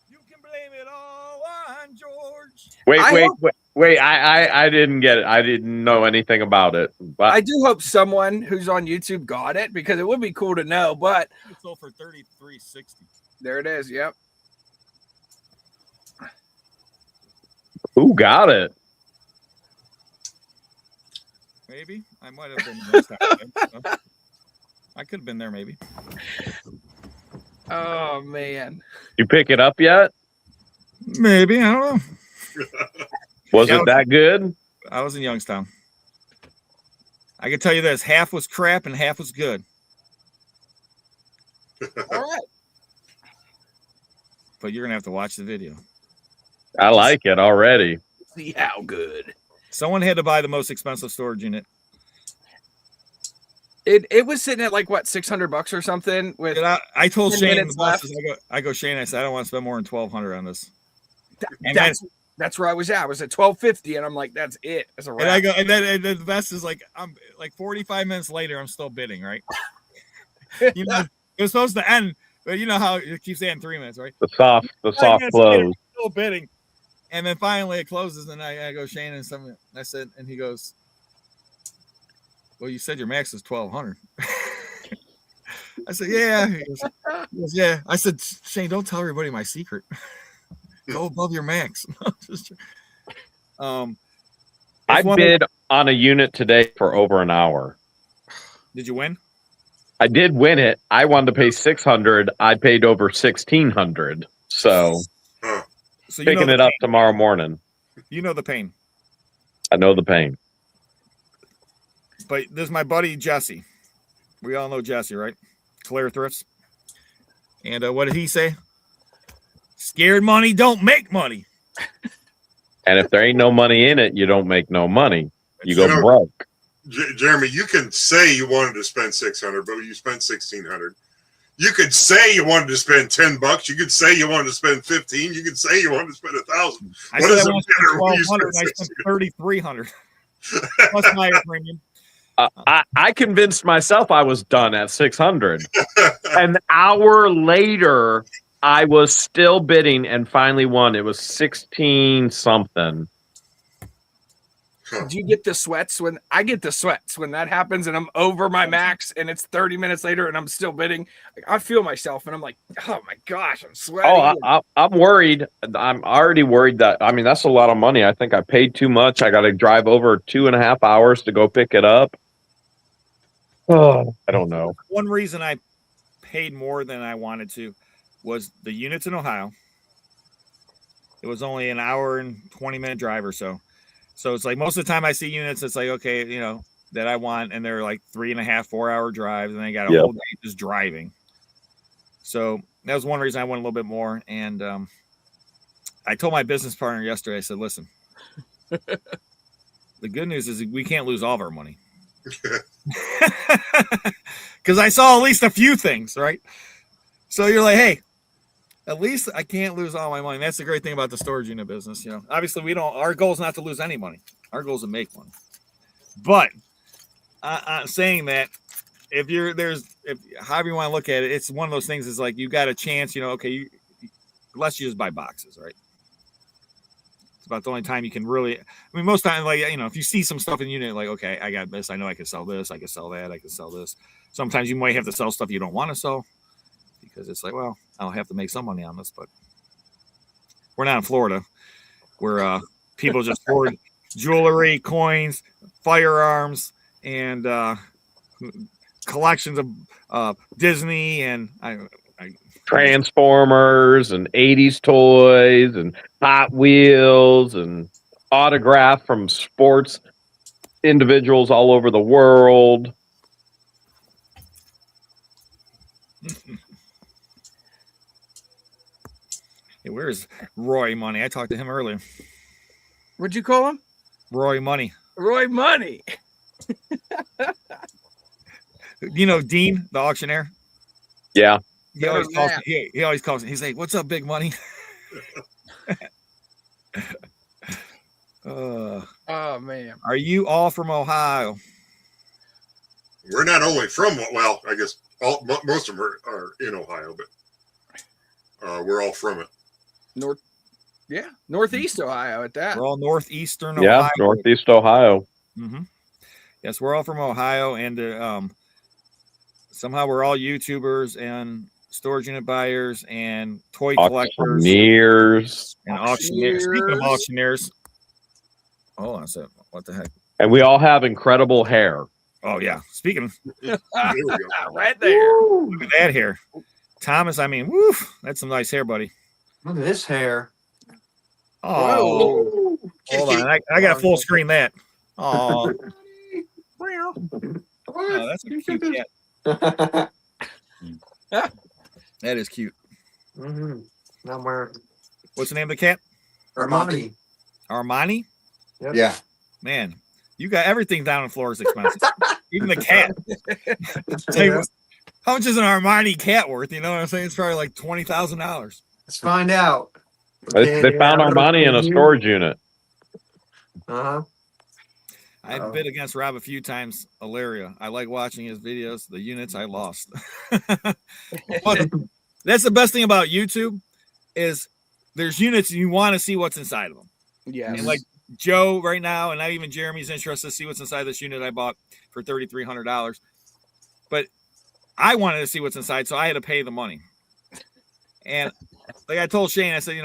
You can blame it all on George. Wait. I didn't get it. I didn't know anything about it. But I do hope someone who's on YouTube got it because it would be cool to know. But it sold for $3,360. There it is. Yep. who got it? Maybe I might have been. I could have been there maybe. Oh man. You pick it up yet? Maybe, I don't know. Was Yeah, it that good? I was in Youngstown. I can tell you this: half was crap and half was good. All right. But you're gonna have to watch the video. I like it already. See how good. Someone had to buy the most expensive storage unit. It was sitting at like what, $600 or something. With And I told 10 Shane, minutes the bosses, I go, Shane, I said I don't want to spend more than $1,200 on this. That's where I was at. I was at $1,250, and I'm like, that's it. That's a wrap. And I go, and then the best is like, I'm like 45 minutes later, I'm still bidding, right? You know, it was supposed to end, but you know how it keeps saying 3 minutes, right? The soft Later, close. still bidding, and then finally it closes, and I go, Shane, and something. I said, and he goes, well, you said your max is 1,200. I said, yeah. He goes, yeah. I said, Shane, don't tell everybody my secret. Go above your max. I bid on a unit today for over an hour. Did you win? I did win it. I wanted to pay $600. I paid over $1,600. So picking it up tomorrow morning. You know the pain. I know the pain. But this is my buddy Jesse. We all know Jesse, right? Claire Thrifts. And what did he say? Scared money don't make money. And if there ain't no money in it, you don't make no money. You go broke. Jeremy, you can say you wanted to spend $600, but you spent $1,600. You could say you wanted to spend $10. You could say you wanted to spend $15. You could say you wanted to spend $1,000. I said I wanted to spend $1,200. I spent $3,300 plus my premium. I convinced myself I was done at 600. An hour later, I was still bidding and finally won. It was 16 something. Do you get the sweats when I get the sweats when that happens and I'm over my max and it's 30 minutes later and I'm still bidding? Like, I feel myself and I'm like, oh my gosh, I'm sweating. Oh, I'm worried. I'm already worried that, I mean, that's a lot of money. I think I paid too much. I got to drive over 2.5 hours to go pick it up. Oh, I don't know. One reason I paid more than I wanted to was the units in Ohio. It was only an hour and 20-minute drive or so. So it's like most of the time I see units, it's like, okay, you know, that I want, and they're like 3.5, 4-hour drives, and they got a whole day just driving. So that was one reason I went a little bit more. And I told my business partner yesterday, I said, listen, the good news is we can't lose all of our money. Because I saw at least a few things, right? So you're like, hey, at least I can't lose all my money. That's the great thing about the storage unit business. You know, obviously our goal is not to lose any money. Our goal is to make money. But saying that, if however you want to look at it, it's one of those things. Is like you got a chance. You know, okay, unless you just buy boxes, right? It's about the only time you can really. I mean, most times, like, you know, if you see some stuff in the unit, like, okay, I got this. I know I can sell this. I can sell that. I can sell this. Sometimes you might have to sell stuff you don't want to sell because it's like, well, I'll have to make some money on this. But we're not in Florida, where people just hoard jewelry, coins, firearms, and collections of Disney and Transformers and 80s toys and Hot Wheels and autograph from sports individuals all over the world. Hey, where's Roy Money? I talked to him earlier. What'd you call him? Roy Money. Roy Money. You know Dean, the auctioneer? Yeah. He always calls me. He always calls me. He's like, "What's up, Big Money?" Oh man, are you all from Ohio? We're not only from, well, I guess most of them are in Ohio, but we're all from it. Northeast Ohio at that. We're all northeastern Ohio. Yeah, northeast Ohio. Mm-hmm. Yes, we're all from Ohio, and somehow we're all YouTubers and storage unit buyers and toy collectors. Auctioneers. And auctioneers. Speaking of auctioneers, hold on a second. What the heck? And we all have incredible hair. Oh yeah. Speaking of, There we go. Right there. look at that hair, Thomas. I mean, woof, that's some nice hair, buddy. Look at this hair. Oh, hold on. I got to full screen that. Oh, that's a cute cat. That is cute. Mm-hmm. I'm wearing What's the name of the cat? Armani. Armani. Yep. Yeah. Man, you got everything down in Florida's expensive. Even the cat. Tell you what, how much is an Armani cat worth? You know what I'm saying? It's probably like $20,000. Let's find out. They found Armani in a storage unit. Uh-huh. I've bid against Rob a few times. Ilaria. I like watching his videos. The units I lost. But that's the best thing about YouTube is there's units and you want to see what's inside of them. Yeah. And like Joe right now, and not even Jeremy's interested to see what's inside this unit I bought for $3,300. But I wanted to see what's inside, so I had to pay the money. And like I told Shane, I said,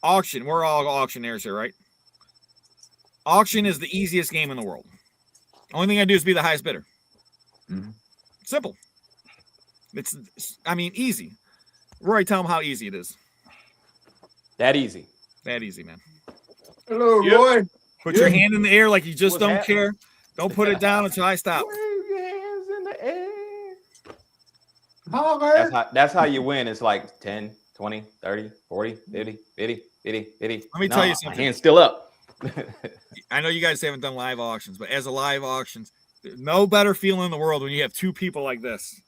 auction. We're all auctioneers here, right? Auction is the easiest game in the world. Only thing I do is be the highest bidder. Mm-hmm. Simple. It's easy. Roy, tell them how easy it is. That easy. That easy, man. Hello, Yep. Roy. Put your hand in the air like you just What's don't happening? care. Don't put it down until I stop. Wave your hands in the air. Holler. That's how you win. It's like 10, 20, 30, 40, 50, 50, 50, 50. Let me tell you My something. hand's still up. I know you guys haven't done live auctions, but as a live auctions, no better feeling in the world when you have two people like this.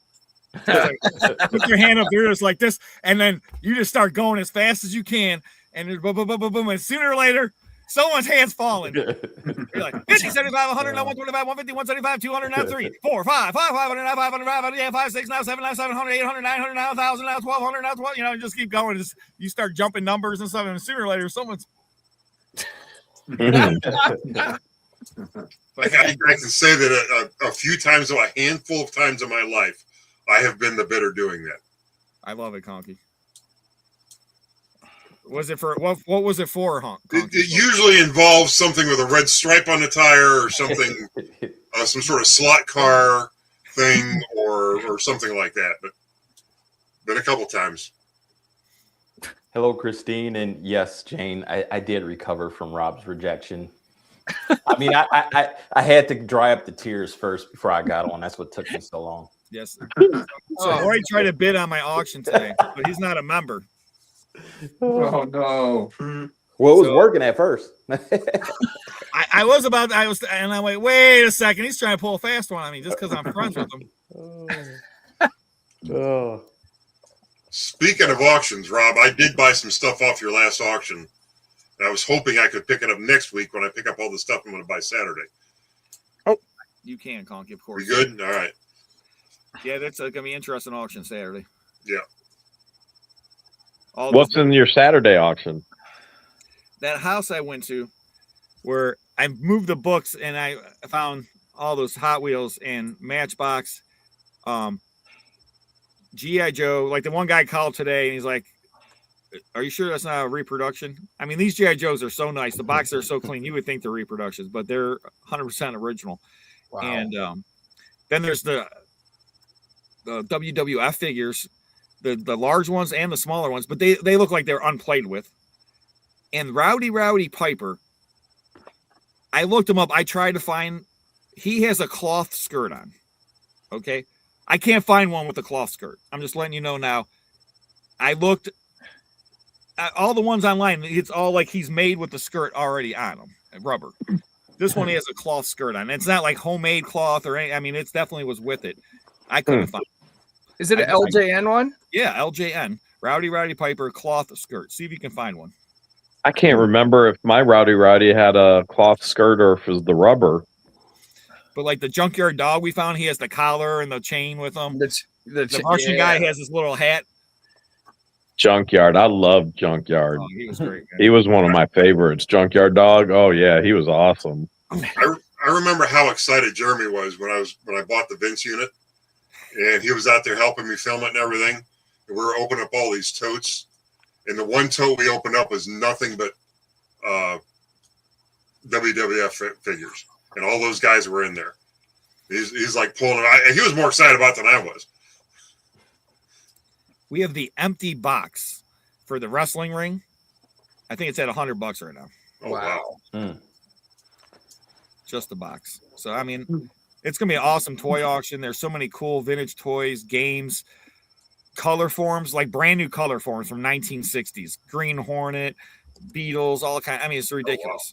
Like, put your hand up there just like this, and then you just start going as fast as you can, and then boom, boom, boom, boom, boom, and sooner or later, someone's hand's falling. You're like 50, 75, 100, now 125, 150, 175, 200, now 3, 4, 5, 500, now 500, 500, 5, 6, now 7, now 700, 800, 900, now 1,000, now 1,200, now 12, just keep going. Just, you start jumping numbers and stuff, and sooner or later, someone's. I can say that a few times, a handful of times in my life, I have been the bidder doing that. I love it, Conky. Was it for what was it for, It usually involves something with a red stripe on the tire or something, some sort of slot car thing or something like that. But been a couple times. Hello, Christine. And yes, Jane, I did recover from Rob's rejection. I mean, I had to dry up the tears first before I got on. That's what took me so long. Yes. So Roy tried to bid on my auction today, but he's not a member. Oh no. Well, it was working at first. I was, and I wait a second. He's trying to pull a fast one on me just because I'm friends with him. Oh. Speaking of auctions, Rob, I did buy some stuff off your last auction. And I was hoping I could pick it up next week when I pick up all the stuff I'm going to buy Saturday. You can, Conky, of course. We good? All right. Yeah, that's going to be interesting auction Saturday. Yeah. What's in your Saturday auction? That house I went to where I moved the books and I found all those Hot Wheels and Matchbox, G.I. Joe. Like the one guy called today and he's like, are you sure that's not a reproduction? I mean, these G.I. Joes are so nice. The boxes are so clean. You would think they're reproductions, but they're 100% original. Wow. And then there's the WWF figures, the large ones and the smaller ones, but they look like they're unplayed with. And Rowdy Piper, I looked him up. I tried to find, he has a cloth skirt on. Okay. I can't find one with a cloth skirt. I'm just letting you know now. I looked at all the ones online. It's all like he's made with the skirt already on him, rubber. This one he has a cloth skirt on. It's not like homemade cloth or any. I mean, it's definitely was with it. I couldn't find it. Is it an LJN one? Yeah, LJN. Rowdy Piper cloth skirt. See if you can find one. I can't remember if my Rowdy had a cloth skirt or if it was the rubber. But like the junkyard dog we found, he has the collar and the chain with him. The Martian yeah. guy has this little hat. Junkyard. I love Junkyard. Oh, he was great. Man. He was one of my favorites. Junkyard Dog. Oh yeah, he was awesome. I remember how excited Jeremy was when I bought the Vince unit, and he was out there helping me film it and everything. And we were opening up all these totes, and the one tote we opened up was nothing but WWF figures, and all those guys were in there. He's like pulling it. And he was more excited about it than I was. We have the empty box for the wrestling ring. I think it's at $100 right now. Oh, wow. Just the box. So, I mean, it's going to be an awesome toy auction. There's so many cool vintage toys, games, color forms, like brand new color forms from 1960s. Green Hornet, Beatles, all kind. I mean, it's ridiculous.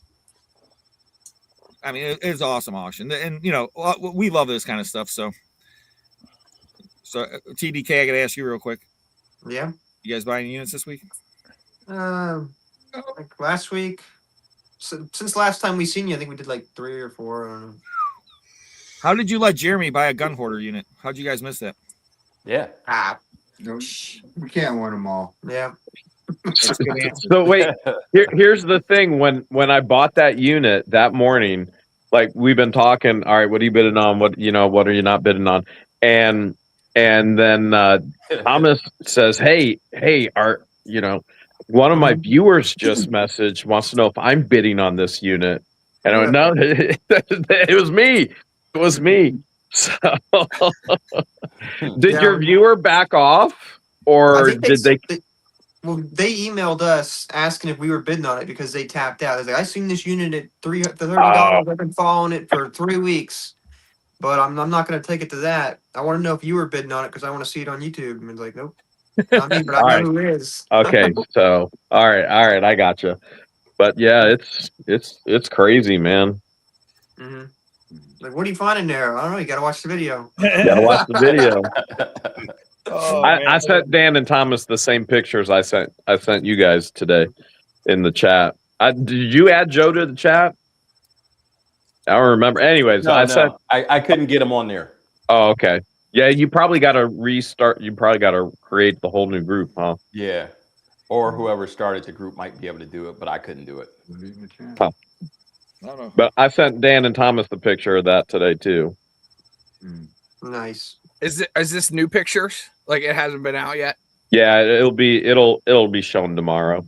I mean, it's an awesome auction. And, you know, we love this kind of stuff. So TDK, I got to ask you real quick. Yeah. You guys buying units this week? Like last week. So, since last time we seen you, I think we did like 3 or 4. I don't know. How did you let Jeremy buy a gun hoarder unit? How'd you guys miss that? Yeah. We can't win them all. Yeah. That's a good answer. So wait, here's the thing. When I bought that unit that morning, like we've been talking, all right, what are you bidding on? What are you not bidding on? And then Thomas says, hey, one of my viewers just messaged, wants to know if I'm bidding on this unit. And I went, no, it was me. It was me. So did your viewer back off, or did they? Well, they emailed us asking if we were bidding on it because they tapped out. I was like, I seen this unit at $30. I've been following it for 3 weeks, but I'm not going to take it to that. I want to know if you were bidding on it because I want to see it on YouTube. And it's like, nope, not me, but I know who is. Okay, so all right, I gotcha. But yeah, it's crazy, man. Mm-hmm. Like, what are you finding there? I don't know. You got to watch the video. Gotta watch the video. Oh, I sent Dan and Thomas the same pictures I sent you guys today in the chat. Did you add Joe to the chat? I don't remember. Anyways, I couldn't get him on there. Oh, okay. Yeah, you probably got to restart. You probably got to create the whole new group, huh? Yeah. Or whoever started the group might be able to do it, but I couldn't do it. Huh. I don't know. But I sent Dan and Thomas the picture of that today too. Nice. Is this new pictures? Like it hasn't been out yet? Yeah, it'll be shown tomorrow.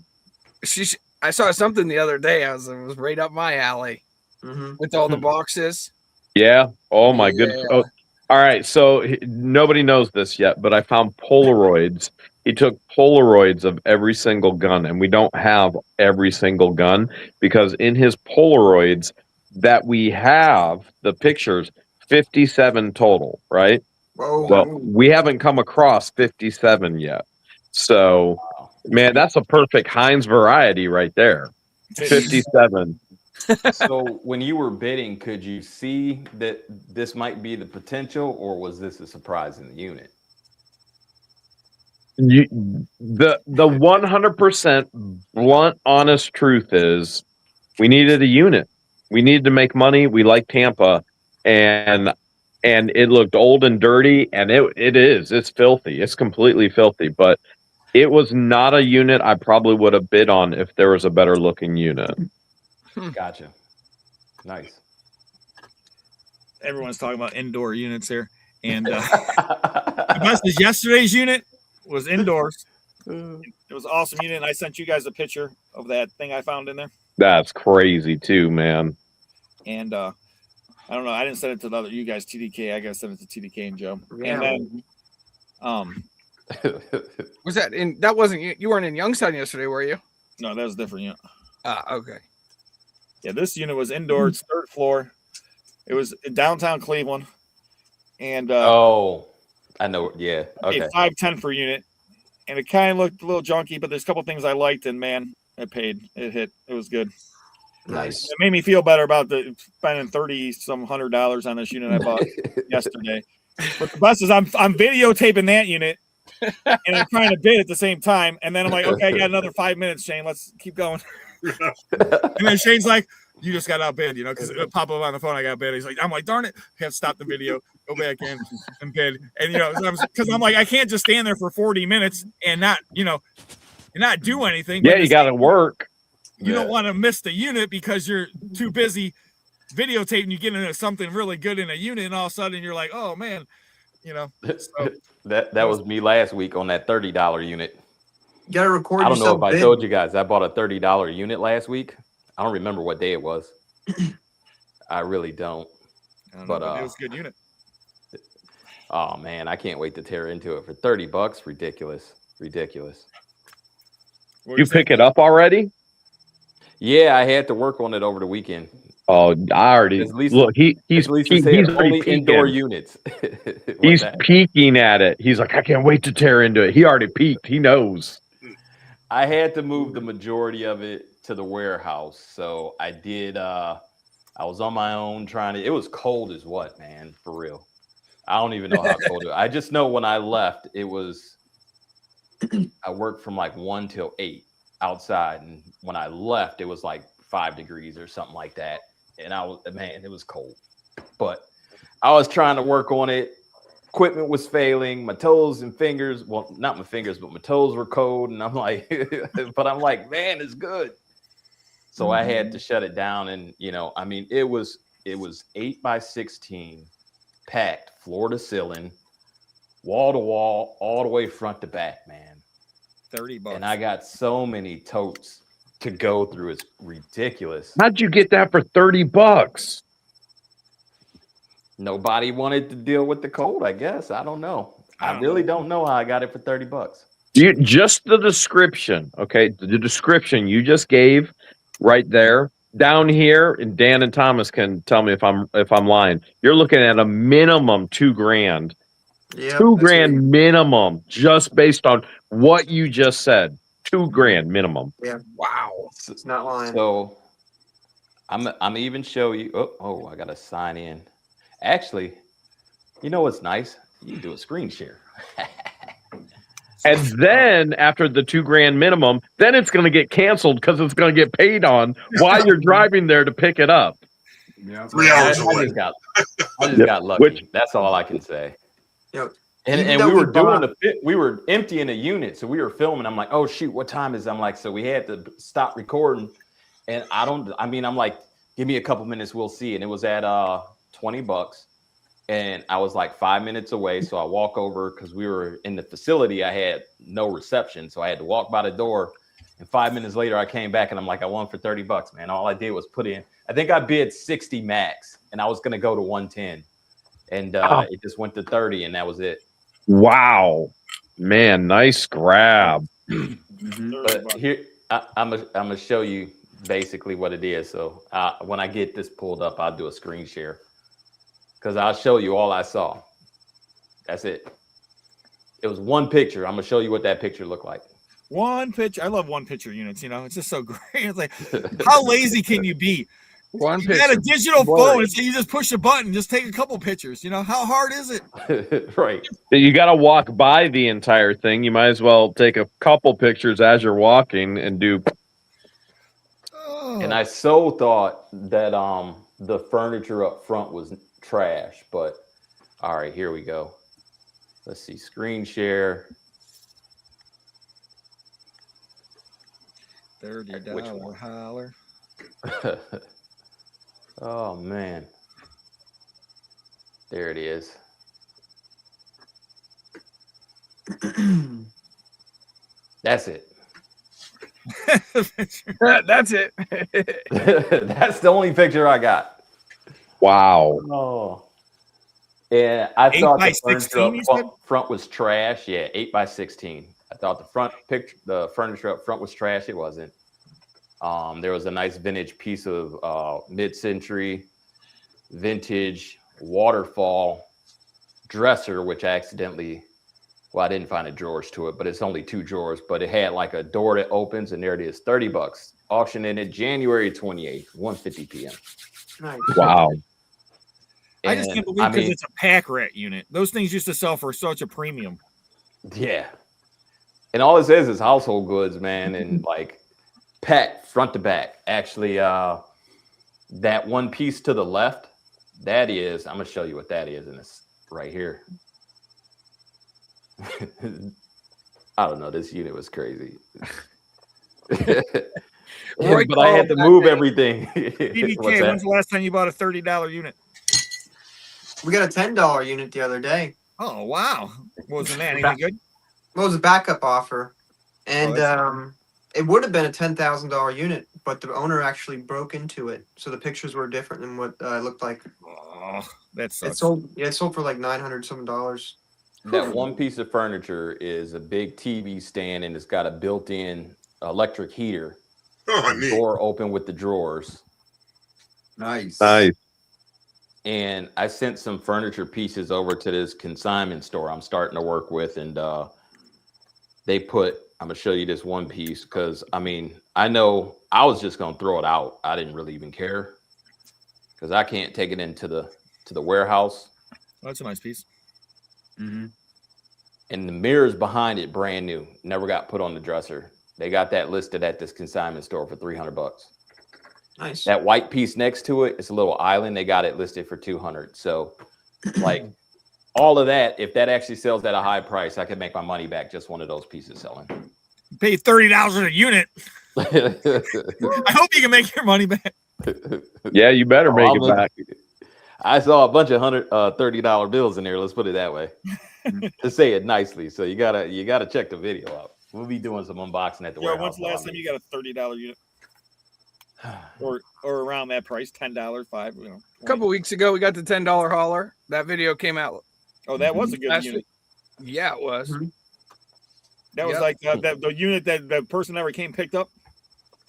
I saw something the other day. It was right up my alley with all the boxes. Yeah. Oh my goodness. Oh, all right. So nobody knows this yet, but I found Polaroids. He took Polaroids of every single gun, and we don't have every single gun because in his Polaroids that we have the pictures, 57 total, right? Whoa. Well, we haven't come across 57 yet. So, man, that's a perfect Heinz variety right there. 57. So when you were bidding, could you see that this might be the potential, or was this a surprise in the unit? The 100% blunt, honest truth is we needed a unit. We needed to make money. We like Tampa, and it looked old and dirty, and it's filthy. It's completely filthy, but it was not a unit I probably would have bid on if there was a better looking unit. Gotcha. Nice. Everyone's talking about indoor units here, and the best is yesterday's unit was indoors. It was an awesome unit. And I sent you guys a picture of that thing I found in there. That's crazy too, man. And I don't know. I didn't send it to the other you guys, TDK. I got to send it to TDK and Joe. Yeah. And then Was that in? That wasn't you weren't in Youngstown yesterday, were you? no, that was a different unit. Okay. Yeah, this unit was indoors, 3rd floor. It was in downtown Cleveland, and oh, I know. Yeah. Okay. $510 per unit, and it kind of looked a little junky, but there's a couple things I liked, and man, it paid. It hit. It was good. Nice. It made me feel better about spending $100 on this unit I bought yesterday. But the best is I'm videotaping that unit, and I'm trying to bid at the same time, and then I'm like, okay, I got another 5 minutes, Shane. Let's keep going. And then Shane's like, you just got outbid, because it would pop up on the phone. I got bid. He's like, I'm like, darn it. I have to stop the video, go back in and bid. And, because I'm like, I can't just stand there for 40 minutes and not do anything. Yeah, you got to work. You don't want to miss the unit because you're too busy videotaping. You get into something really good in a unit, and all of a sudden you're like, oh, man, So, that was me last week on that $30 unit. You got to record I don't know yourself if I bid. told you guys I bought a $30 unit last week. I don't remember what day it was. I really don't. I don't But, know, it was a good unit. Oh man, I can't wait to tear into it for $30. Ridiculous. What You you saying? pick it up already? Yeah, I had to work on it over the weekend. Oh, I already At least, look. He's at least he's said already only indoor peeking. units. What's He's that? peeking at it. He's like, I can't wait to tear into it. He already peeked. He knows. I had to move the majority of it to the warehouse, so I did. I was on my own trying to. It was cold as what, man, for real. I don't even know how cold it was. I just know when I left, it was. I worked from like 1 till 8 outside, and when I left, it was like 5 degrees or something like that. And it was cold. But I was trying to work on it. Equipment was failing. My toes and fingers, well, not my fingers, but my toes were cold. And I'm like, man, it's good. So I had to shut it down. And, I mean, it was 8x16, packed, floor to ceiling, wall to wall, all the way front to back, man. $30. And I got so many totes to go through. It's ridiculous. How'd you get that for $30? Nobody wanted to deal with the cold, I guess. I don't know. I really don't know how I got it for $30. You just the description, okay? The description you just gave right there down here, and Dan and Thomas can tell me if I'm lying. You're looking at a minimum $2,000. Yeah, $2,000 minimum, just based on what you just said. $2,000 minimum. Yeah, Wow. it's not lying. So I'm even show you. Oh, I gotta sign in. Actually, you know what's nice? You can do a screen share. And then after the $2,000 minimum, then it's going to get canceled because it's going to get paid on while you're driving there to pick it up. Yeah. 3 hours I away. just got lucky. That's all I can say. Yep. And Even we though were we doing bought- we were emptying a unit, so we were filming. I'm like, oh shoot, what time is it? I'm like, so we had to stop recording. And I'm like, give me a couple minutes, we'll see. And it was at $20. And I was like 5 minutes away. So I walk over because we were in the facility. I had no reception. So I had to walk by the door. And 5 minutes later, I came back and I'm like, I won for $30, man. All I did was put in, I think I bid 60 max and I was going to go to 110. And it just went to 30 and that was it. Wow. Man, nice grab. But here, I'm gonna show you basically what it is. So when I get this pulled up, I'll do a screen share because I'll show you all I saw. That's it. It was one picture. I'm gonna show you what that picture looked like. One picture. I love one picture units. It's just so great. It's like, how lazy can you be? One You picture. got a digital Boy. phone, and so you just push a button, just take a couple pictures. How hard is it? Right. You got to walk by the entire thing. You might as well take a couple pictures as you're walking and do. And I so thought that the furniture up front was trash, but all right, here we go. Let's see, screen share. $30 holler. Oh man, there it is. That's it. That's it. That's the only picture I got. Wow. Oh, yeah. I 8 thought by the furniture 16, you said? up front was trash. Yeah, 8x16. I thought the furniture up front was trash. It wasn't. There was a nice vintage piece of mid-century vintage Waterfall dresser, which I didn't find a drawers to it, but it's only 2 drawers, but it had like a door that opens and there it is, $30. Auctioned it January 28th, 1:50 p.m. Nice. Wow. I just can't believe because it's a Packrat unit. Those things used to sell for such a premium. Yeah. And all it says is household goods, man, and like packed front to back. Actually, that one piece to the left, I'm going to show you what that is, and it's right here. I don't know. This unit was crazy. But I had to move everything. BBK, when's the last time you bought a $30 unit? We got a $10 unit the other day. Oh, wow. What was the man? Anything good? What was a backup offer? And that's It would have been a $10,000 unit, but the owner actually broke into it, so the pictures were different than what it looked like. Oh, that It sucks. sold. Yeah, it sold for like $900 some. That one piece of furniture is a big TV stand, and it's got a built-in electric heater. Oh, neat. Door open with the drawers. Nice. Nice. And I sent some furniture pieces over to this consignment store I'm starting to work with, and they put. I'm gonna show you this one piece because I mean I know I was just gonna throw it out. I didn't really even care because I can't take it into the warehouse. Oh, that's a nice piece. Mm-hmm. And the mirrors behind it, brand new, never got put on the dresser. They got that listed at this consignment store for $300. Nice. That white piece next to it, it's a little island. They got it listed for $200. So, like, all of that, if that actually sells at a high price, I could make my money back. Just one of those pieces selling. Pay $30 a unit. I hope you can make your money back. Yeah, you better make it back. I saw a bunch of $30 bills in there. Let's put it that way, to say it nicely. So you gotta check the video out. We'll be doing some unboxing at the warehouse. When's the last time you got a $30 unit? Or around that price, $10, $5, you know. A couple weeks ago, we got the $10 hauler. That video came out. Oh, that was a good last unit. week. Yeah, it was. That was like the unit that the person never came picked up.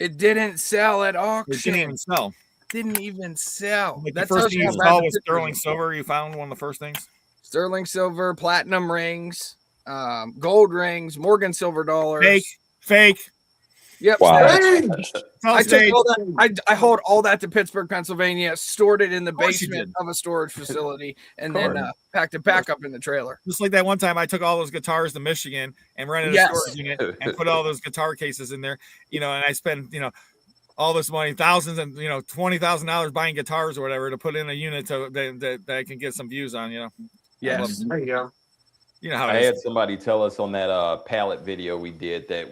It didn't sell at It auction. didn't even sell. Didn't even sell. Like That the first tells thing you you how bad saw the was picture sterling is. silver. You found one of the first things. Sterling silver, platinum rings, gold rings, Morgan silver dollars. Fake. Yep. Wow. staged. It's all I took staged. all that. I hauled all that to Pittsburgh, Pennsylvania, stored it in the course you basement did. of a storage facility, and Of then course. packed it back up in the trailer. Just like that one time I took all those guitars to Michigan and rented a Yes. storage unit and put all those guitar cases in there, you know, and I spent, you know, all this money, thousands and, you know, $20,000 buying guitars or whatever to put in a unit that I can get some views on, you know. Yes. There you go. You know how I it had is. somebody tell us on that pallet video we did that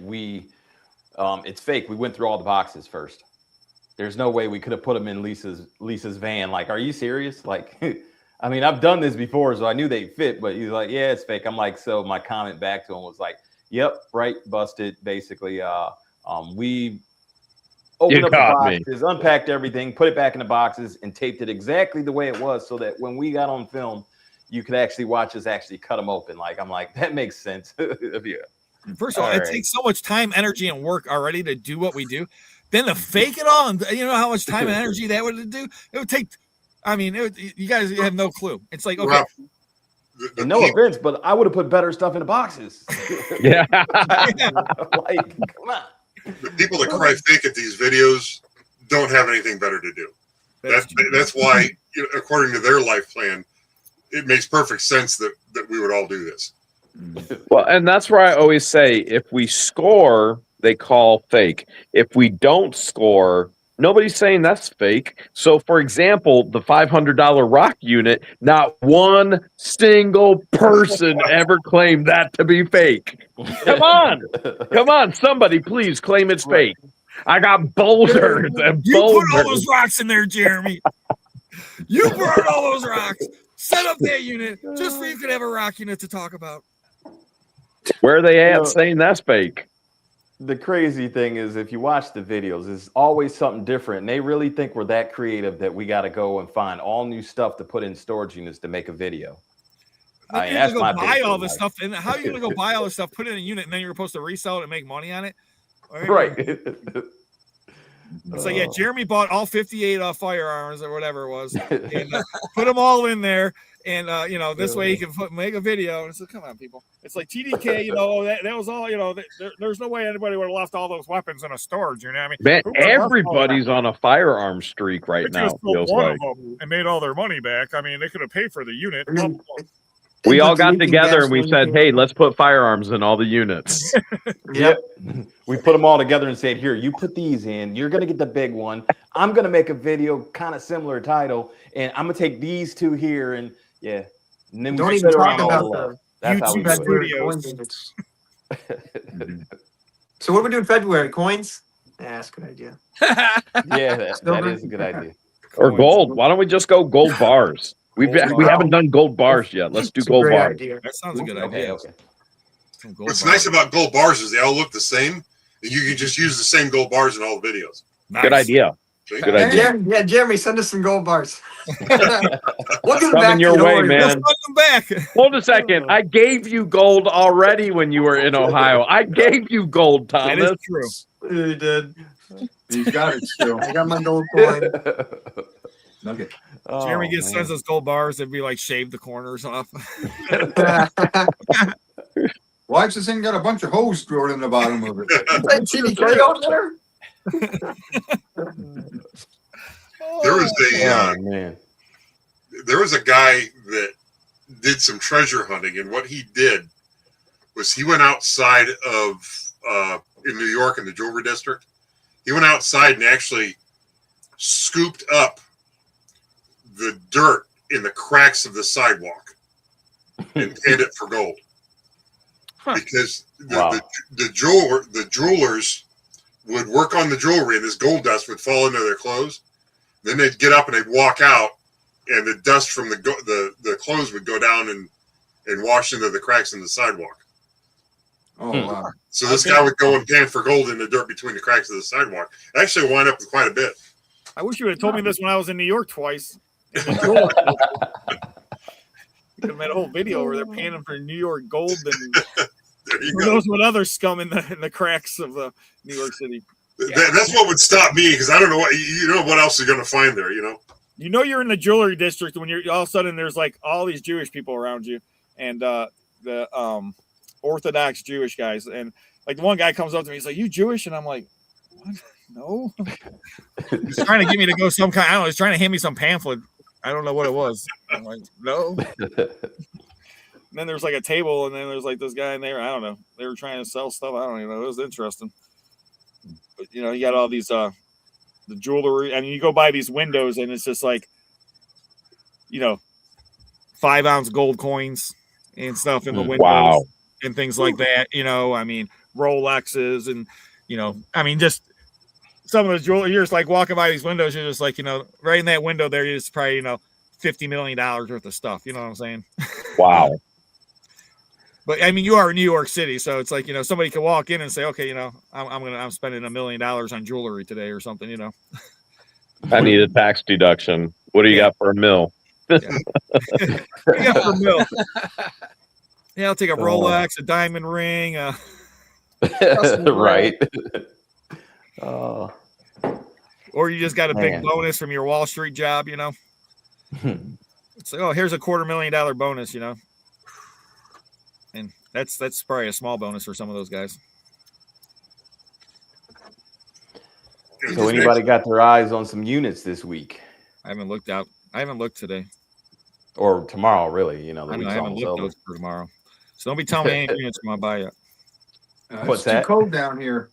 it's fake. We went through all the boxes first. There's no way we could have put them in Lisa's van. Like, are you serious? Like, I mean, I've done this before, so I knew they'd fit, but he's like, yeah, it's fake. I'm like, so my comment back to him was like, yep, right, busted. Basically, we opened up the boxes, unpacked everything, put it back in the boxes, and taped it exactly the way it was so that when we got on film, you could actually watch us actually cut them open. Like, I'm like, that makes sense. Yeah. First of all, it takes so much time, energy, and work already to do what we do. Then to fake it all, and you know how much time and energy that would do? It would take, I mean, you guys have no clue. It's like, okay. Well, And no offense, but I would have put better stuff in the boxes. Yeah. Like, come on. the people that cry fake at these videos don't have anything better to do. That's why, you know, according to their life plan, it makes perfect sense that we would all do this. Well, and that's where I always say, if we score, they call fake. If we don't score, nobody's saying that's fake. So, for example, the $500 rock unit, not one single person ever claimed that to be fake. Come on, somebody please claim it's fake. I got boulders and You put all boulders. those rocks in there, Jeremy. You brought all those rocks. Set up that unit just so you could have a rock unit to talk about. Where are they at No. saying that's fake? The crazy thing is, if you watch the videos, it's always something different. And they really think we're that creative that we got to go and find all new stuff to put in storage units to make a video. Then I mean, you're that's gonna my go big buy thing, all this like- stuff, and how are you gonna go buy all this stuff, put it in a unit, and then you're supposed to resell it and make money on it? Right. It's like, yeah, Jeremy bought all 58 firearms or whatever it was, and put them all in there, and you know, this way he can make a video. And it's like, come on, people. It's like TDK, you know, that was all, you know, there's no way anybody would have left all those weapons in a storage. You know what I mean? Man, Who would've left all everybody's on a firearm streak right that? They now. just sold Feels one like of them and made all their money back. I mean, they could have paid for the unit. I mean, we all But got leaking together and we gasoline said, thing- "Hey, let's put firearms in all the units." Yep. We put them all together and said, here, you put these in. You're going to get the big one. I'm going to make a video, kind of similar title, and I'm going to take these two here. And yeah. And then Don't we even sit talk around all about the love. the That's how we YouTube do it. Studios. coin units. So what do we do in February? Coins? Yeah, that's a good idea. Yeah, that Silver. is a good idea. Or gold. Why don't we just go gold bars? We Gold haven't done gold bars yet. Let's do It's a gold great bars. idea. That sounds a good Okay, idea. okay. Some gold What's bars. nice about gold bars is they all look the same, And you can just use the same gold bars in all the videos. Nice. Good idea. See? Good idea. Yeah, Jeremy, send us some gold bars. We'll get them Coming back to your you, don't way, worry. man. Let's put them back. Hold a second. I gave you gold already when you were in Ohio. I gave you gold, That is Thomas. true. You did. He's got it still. I got my gold coin. Okay. Jeremy Oh, gets man. sends us gold bars. It'd be like shave the corners off. Why has this thing got a bunch of holes drilled in the bottom of it? That TDK on there? There was Oh, man. there was a guy that did some treasure hunting, and what he did was he went outside of in New York in the jewelry district. He went outside and actually scooped up the dirt in the cracks of the sidewalk and panned it for gold. Huh. Because Wow. the jewelers would work on the jewelry, and this gold dust would fall into their clothes. Then they'd get up and they'd walk out, and the dust from the clothes would go down and wash into the cracks in the sidewalk. Oh, wow. So this guy would go and pan for gold in the dirt between the cracks of the sidewalk. Actually, wind up with quite a bit. I wish you would have told me this when I was in New York twice. In the York. We could have made a whole video where they're panning for New York gold, and There you who go. knows what other scum in the cracks of New York City. That's what would stop me, because I don't know what else you're going to find there. You know you're in the jewelry district when you're all of a sudden there's like all these Jewish people around you, and the Orthodox Jewish guys, and like the one guy comes up to me, he's like, "You Jewish?" And I'm like, "What? No." He's trying to get me to go some kind. I don't know. He's trying to hand me some pamphlet. I don't know what it was. I'm like, "No." And then there's like a table, and then there's like this guy in there. I don't know. They were trying to sell stuff. I don't even know. It was interesting. But you know, you got all these the jewelry, and you go by these windows, and it's just like, 5-ounce gold coins and stuff in the windows. Wow. And things like that. I mean, Rolexes, and just some of the jewelry. You're just like walking by these windows. You're just like, right in that window there, is probably $50 million worth of stuff. You know what I'm saying? Wow. But I mean, you are in New York City, so it's like, somebody can walk in and say, okay, I'm spending $1 million on jewelry today or something, I need a tax deduction. What do you got for a mill? Yeah, for $1 yeah, I'll take a Rolex, a diamond ring, Right. Oh. or you just got a big Man. bonus from your Wall Street job, It's like, oh, here's a $250,000 bonus, and that's probably a small bonus for some of those guys. So anybody got their eyes on some units this week I haven't looked today. or tomorrow? Really, the I week's haven't almost looked over. those for tomorrow. So don't be telling me any units I'm gonna buy yet. What's It's too that? cold down here.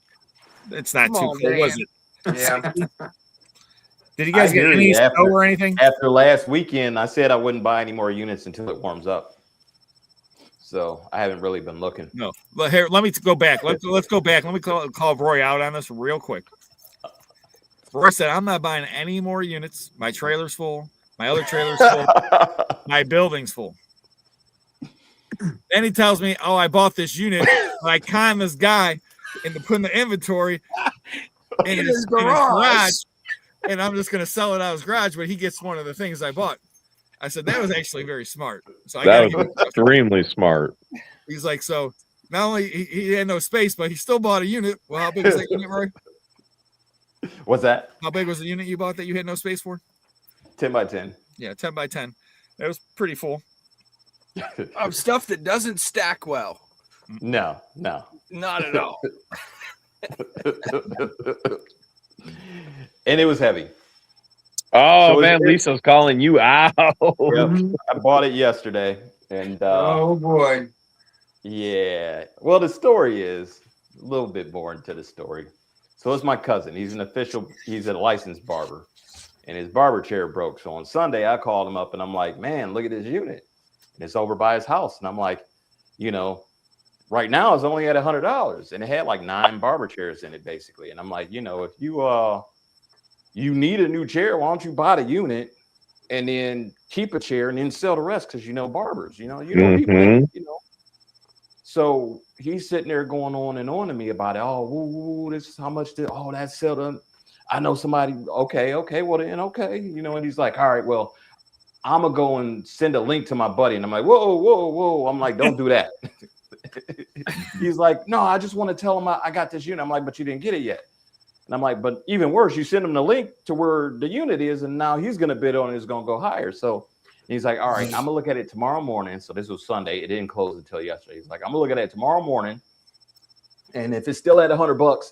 It's not Come too on, cold, was man. it? Yeah. Did you guys I get hear any you. snow After- or anything? After last weekend, I said I wouldn't buy any more units until it warms up. So I haven't really been looking. No. But here, let me go back. Let's go back. Let me call Roy out on this real quick. Roy said, I'm not buying any more units. My trailer's full. My other trailer's full. My building's full. Then he tells me, oh, I bought this unit. I conned this guy into putting the inventory in his garage. And I'm just going to sell it out of his garage, but he gets one of the things I bought. I said, that was actually very smart. So I got to That give was him credit. extremely smart. He's like, so not only he had no space, but he still bought a unit. Well, how big was that unit, Roy? What's that? How big was the unit you bought that you had no space for? 10 by 10. Yeah, 10 by 10. It was pretty full. Of stuff that doesn't stack well. No. Not at all. And it was heavy. Oh, So man, Lisa's calling you out. Yep. I bought it yesterday. And Oh boy. yeah. Well, the story is a little bit boring to the story. So it's my cousin. He's a licensed barber. And his barber chair broke. So on Sunday, I called him up and I'm like, man, look at this unit. And it's over by his house. And I'm like, right now it's only at $100. And it had like 9 barber chairs in it, basically. And I'm like, if you need a new chair, why don't you buy the unit and then keep a chair and then sell the rest? Because barbers, people, So he's sitting there going on and on to me about it. Oh, woo, this is how much that's sell. I know somebody. Okay, well then, okay, and he's like, all right, well, I'm gonna go and send a link to my buddy. And I'm like, whoa. I'm like, don't do that. He's like, no, I just want to tell him I got this unit. I'm like, but you didn't get it yet. And I'm like, but even worse, you send him the link to where the unit is, and now he's gonna bid on it, it's gonna go higher. So he's like, all right, I'm gonna look at it tomorrow morning. So this was Sunday. It didn't close until yesterday. He's like, I'm gonna look at it tomorrow morning. And if it's still at $100,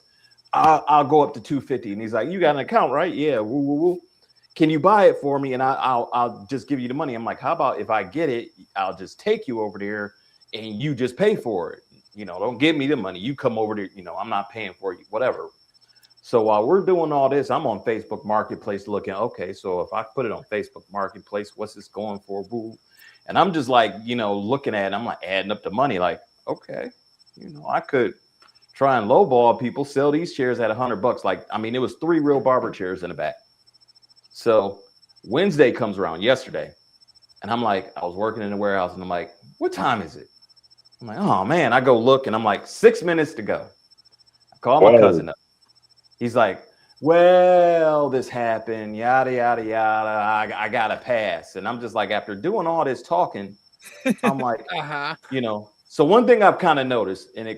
I'll go up to 250. And he's like, you got an account, right? Yeah. Woo. Can you buy it for me? And I'll just give you the money. I'm like, how about if I get it, I'll just take you over there and you just pay for it. Don't give me the money. You come over there. I'm not paying for you, whatever. So while we're doing all this, I'm on Facebook Marketplace looking, okay, so if I put it on Facebook Marketplace, what's this going for? Boo. And I'm just like, looking at it, I'm like adding up the money, like, okay, I could try and lowball people, sell these chairs at $100. Like, I mean, it was 3 real barber chairs in the back. So Wednesday comes around yesterday, and I'm like, I was working in the warehouse, and I'm like, what time is it? I'm like, oh man, I go look, and I'm like, 6 minutes to go. I call my cousin up. He's like, well, this happened, yada, yada, yada. I got to pass. And I'm just like, after doing all this talking, I'm like, So one thing I've kind of noticed, and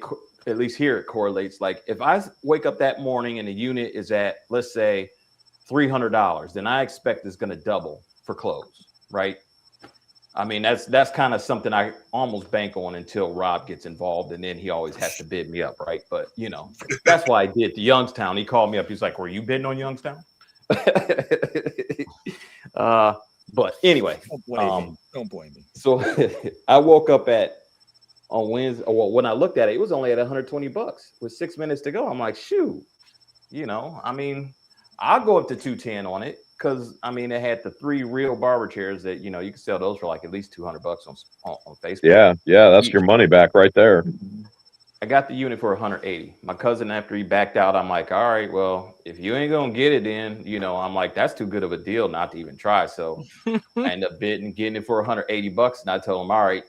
at least here it correlates, like if I wake up that morning and the unit is at, let's say, $300, then I expect it's going to double for close, right? I mean, that's kind of something I almost bank on until Rob gets involved, and then he always has to bid me up, right? But that's why I did the Youngstown. He called me up. He's like, "Were you bidding on Youngstown?" But anyway, don't blame me. So I woke up on Wednesday. Well, when I looked at it, it was only at $120 with 6 minutes to go. I'm like, shoot, I mean, I'll go up to 210 on it. Because I mean, it had the 3 real barber chairs that you can sell those for like at least $200 on Facebook. Yeah, that's your money back right there. I got the unit for 180. My cousin, after he backed out, I'm like, all right, well, if you ain't gonna get it, then I'm like, that's too good of a deal not to even try. So I end up bidding, getting it for $180, and I told him, all right.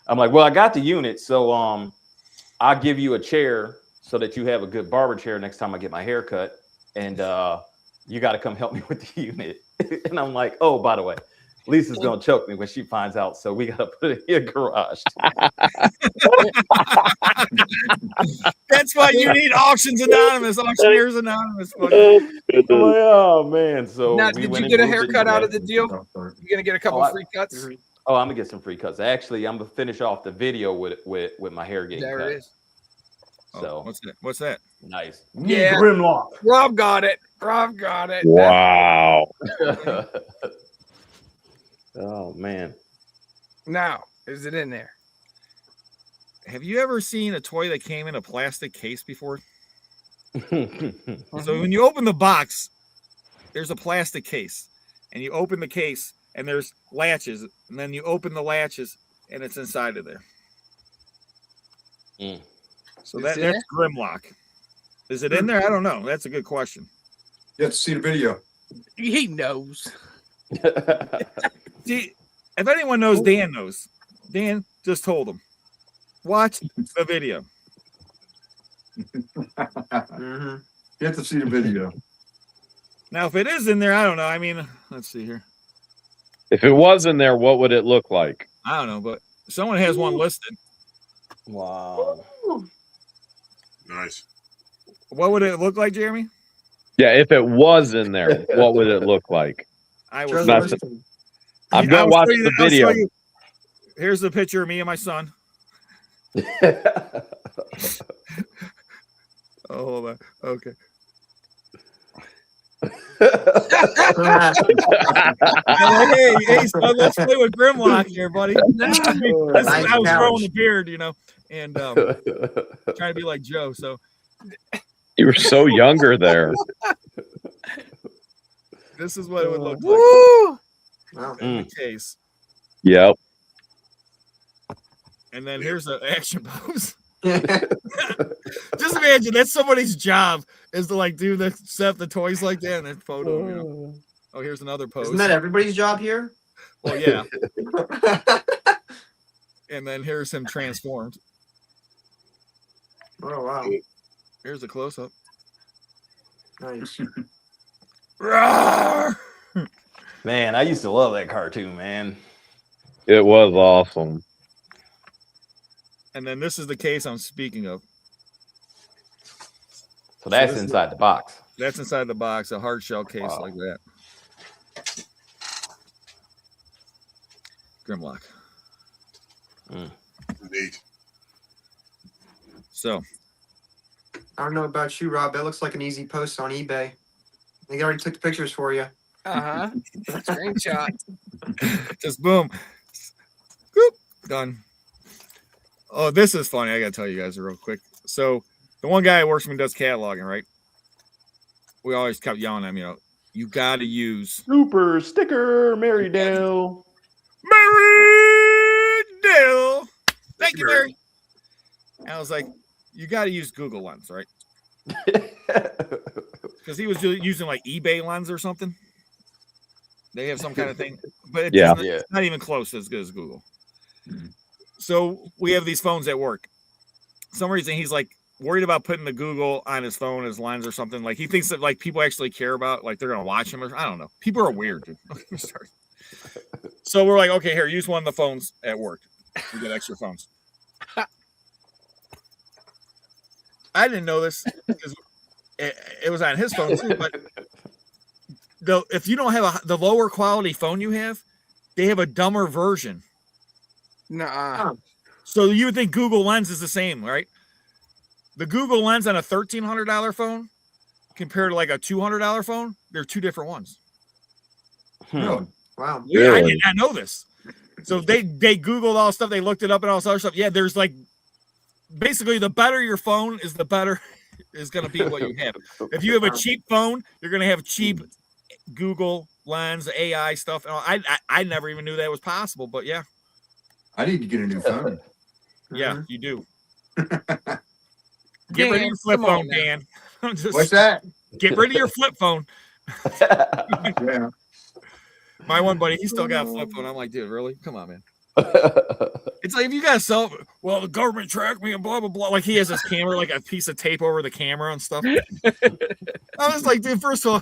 I'm like, well, I got the unit, so I'll give you a chair so that you have a good barber chair next time I get my hair cut, and you got to come help me with the unit. And I'm like, oh, by the way, Lisa's going to choke me when she finds out. So we got to put it in a garage. That's why you need Auctions Anonymous, Auctioneers Anonymous. Oh, man. So now, did you get a haircut out of the deal? You going to get a couple free cuts? Oh, I'm going to get some free cuts. Actually, I'm going to finish off the video with my hair getting cut. There it is. So what's that? Nice. Yeah. Grimlock. Rob got it. Wow. Oh man. Now, is it in there? Have you ever seen a toy that came in a plastic case before? So when you open the box, there's a plastic case, and you open the case, and there's latches, and then you open the latches, and it's inside of there. So that's Grimlock. Is it in there? I don't know. That's a good question. You have to see the video. He knows. See, if anyone knows, Dan knows. Dan just told him. Watch the video. You have to see the video. Now, if it is in there, I don't know. I mean, let's see here. If it was in there, what would it look like? I don't know, but someone has one listed. Wow. Nice. What would it look like, Jeremy? Yeah, if it was in there, what would it look like? I was. I'm gonna watch the video. Here's the picture of me and my son. Oh, hold on. Okay. Hey, son, let's play with Grimlock here, buddy. I was growing a beard, and trying to be like Joe. So you were so younger there. This is what it would look like in the case. Yep. And then here's the action pose. Just imagine that's somebody's job is to do the toys like that in that photo. Oh, here's another pose. Isn't that everybody's job here? Well, yeah. And then here's him transformed. Oh wow, Here's a close up. nice. Man, I used to love that cartoon, man. It was awesome. And then this is the case I'm speaking of. So that's this is- inside the box. That's inside the box, a hard shell case Wow. like that. Grimlock. Neat. So I don't know about you, Rob. That looks like an easy post on eBay. They already took the pictures for you. Screenshot. just boom. Boop, done. Oh, this is funny. I gotta tell you guys real quick. So the one guy who works for me does cataloging, right? We always kept yelling at him, you gotta use Super sticker, Mary Dale. Mary Dale. Thank you, Mary. And I was like, you gotta use Google Lens, right? Because he was using like eBay Lens or something. They have some kind of thing, but it's not even close as good as Google. So we have these phones at work. For some reason he's like worried about putting the Google on his phone, his Lens or something. Like he thinks that like people actually care about, like they're gonna watch him. Or I don't know. People are weird, dude. So we're like, okay, here, use one of the phones at work. We get extra phones. I didn't know this because it was on his phone too. But if you don't have the lower quality phone you have, they have a dumber version. Nuh-uh. So you would think Google Lens is the same, right? The Google Lens on a $1,300 phone compared to like a $200 phone, they're two different ones. Really? Wow. Yeah, I did not know this. So they Googled all stuff, they looked it up and all this other stuff. Yeah, there's like basically the better your phone is, the better is going to be what you have. If you have a cheap phone, you're going to have cheap Google Lens, AI stuff. And I never even knew that was possible, but yeah. I need to get a new phone. Yeah, you do. Get rid of your flip phone, Dan. What's that? Get rid of your flip phone. Yeah. My one buddy, he still got a flip phone. I'm like, dude, really? Come on, man. It's like if you gotta sell, well, the government tracked me and blah blah blah. Like he has his camera, like a piece of tape over the camera and stuff. I was like, dude, first of all,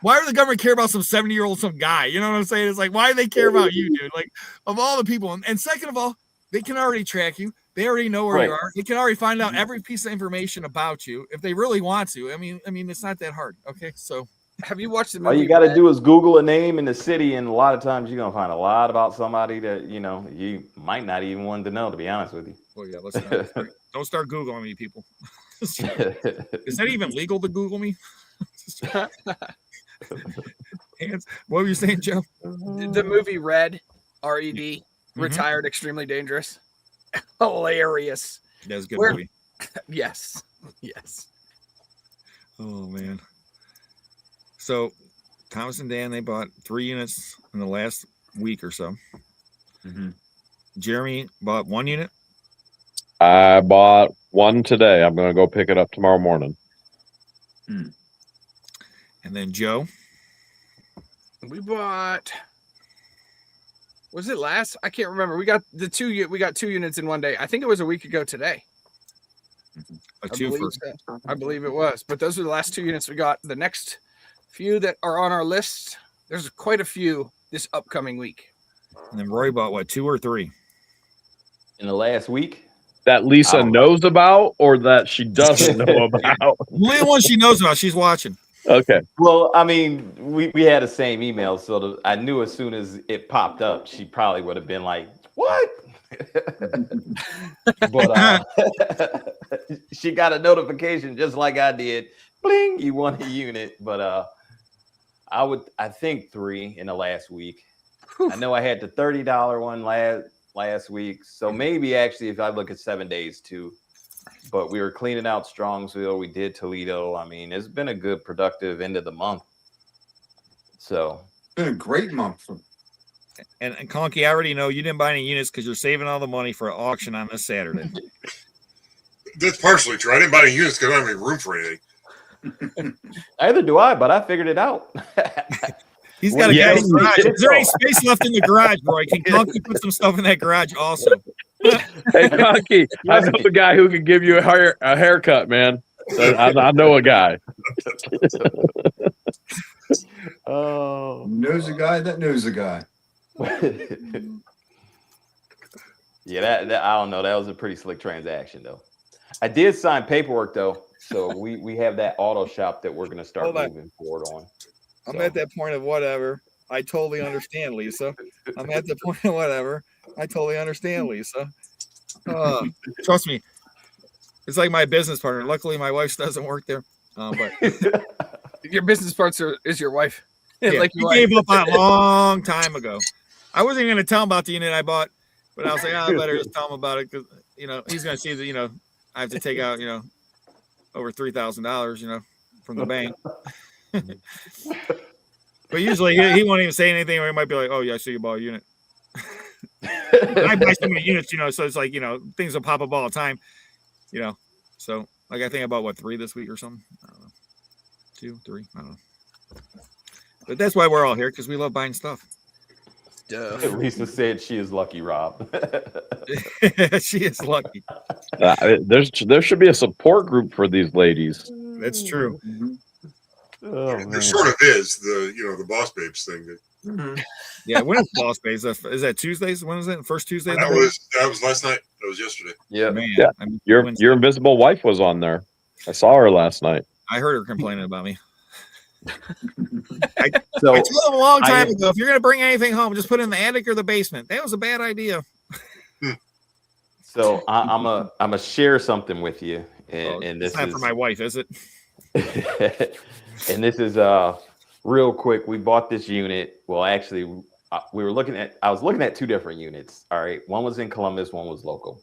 why would the government care about some 70-year-old some guy? You know what I'm saying? It's like, why do they care about you, dude? Like, of all the people, and second of all, they can already track you. They already know where you are. They can already find out every piece of information about you if they really want to. I mean, it's not that hard. Okay, so have you watched the movie? All you got to do is Google a name in the city, and a lot of times you're gonna find a lot about somebody that you might not even want to know. To be honest with you. Well, yeah, let's don't start Googling me, people. Is that even legal to Google me? What were you saying, Joe? The movie Red, R-E-D, Retired Extremely Dangerous. Hilarious. That's a good movie. Yes. Oh man. So Thomas and Dan, they bought 3 units in the last week or so. Jeremy bought 1 unit. I bought 1 today. I'm going to go pick it up tomorrow morning. And then Joe. We bought. Was it last? I can't remember. We got 2 units in one day. I think it was a week ago today. A 2 for. I believe it was. But those are the last 2 units we got. The next few that are on our list, there's quite a few this upcoming week. And then Roy bought what, 2 or 3 in the last week? That Lisa knows about, or that she doesn't know about? Only one she knows about. She's watching. Okay. Well, I mean, we had the same email, so I knew as soon as it popped up, she probably would have been like, "What?" But she got a notification just like I did. Bling! You won a unit. But I think 3 in the last week. I know I had the $30 one last week, so maybe actually if I look at 7 days too. But we were cleaning out Strongsville. We did Toledo. I mean, it's been a good, productive end of the month. So It's been a great month. And Conky, I already know you didn't buy any units because you're saving all the money for an auction on this Saturday. That's partially true. I didn't buy any units because I don't have any room for anything. neither do I, but I figured it out. He's got a Yeah, guy's garage. yeah. Is there any space left in the garage, Roy? Can Conky put some stuff in that garage also? Hey, Conky, I know a guy who can give you a haircut, man. I know a guy. Oh, Knows a guy that knows a guy. yeah, that I don't know. That was a pretty slick transaction, though. I did sign paperwork, though, so we have that auto shop that we're going to start Hold on. moving forward on. I'm So- at that point of whatever. I totally understand, Lisa. I'm at the point of whatever. I totally understand, Lisa. Trust me. It's like my business partner. Luckily, my wife doesn't work there. But Your business partner is your wife. yeah, Like he your gave wife. up on a long time ago. I wasn't even going to tell him about the unit I bought, but I was like, I better just tell him about it because he's going to see that I have to take out over $3,000 from the bank. But usually he won't even say anything, or he might be like, "Oh yeah, I see you bought a unit." I buy so many units, so it's like things will pop up all the time, So like I think I bought 3 this week or something. I don't know, 2, 3, I don't know. But that's why we're all here because we love buying stuff. Lisa said she is lucky, Rob. She is lucky. There should be a support group for these ladies. That's true. Oh, man. There sort of is the boss babes thing. Yeah, when is Boss Bays? Is that Tuesdays? When is it? First Tuesday? That was last night. That was yesterday. Yeah. Man, Yeah. I mean, Your invisible wife was on there. I saw her last night. I heard her complaining about me. So I told him a long time ago, if you're going to bring anything home, just put it in the attic or the basement. That was a bad idea. So I'm a share something with you, and this It's not is for my wife, is it? and this is real quick. We bought this unit. Well, actually, I was looking at 2 different units. All right, one was in Columbus, one was local,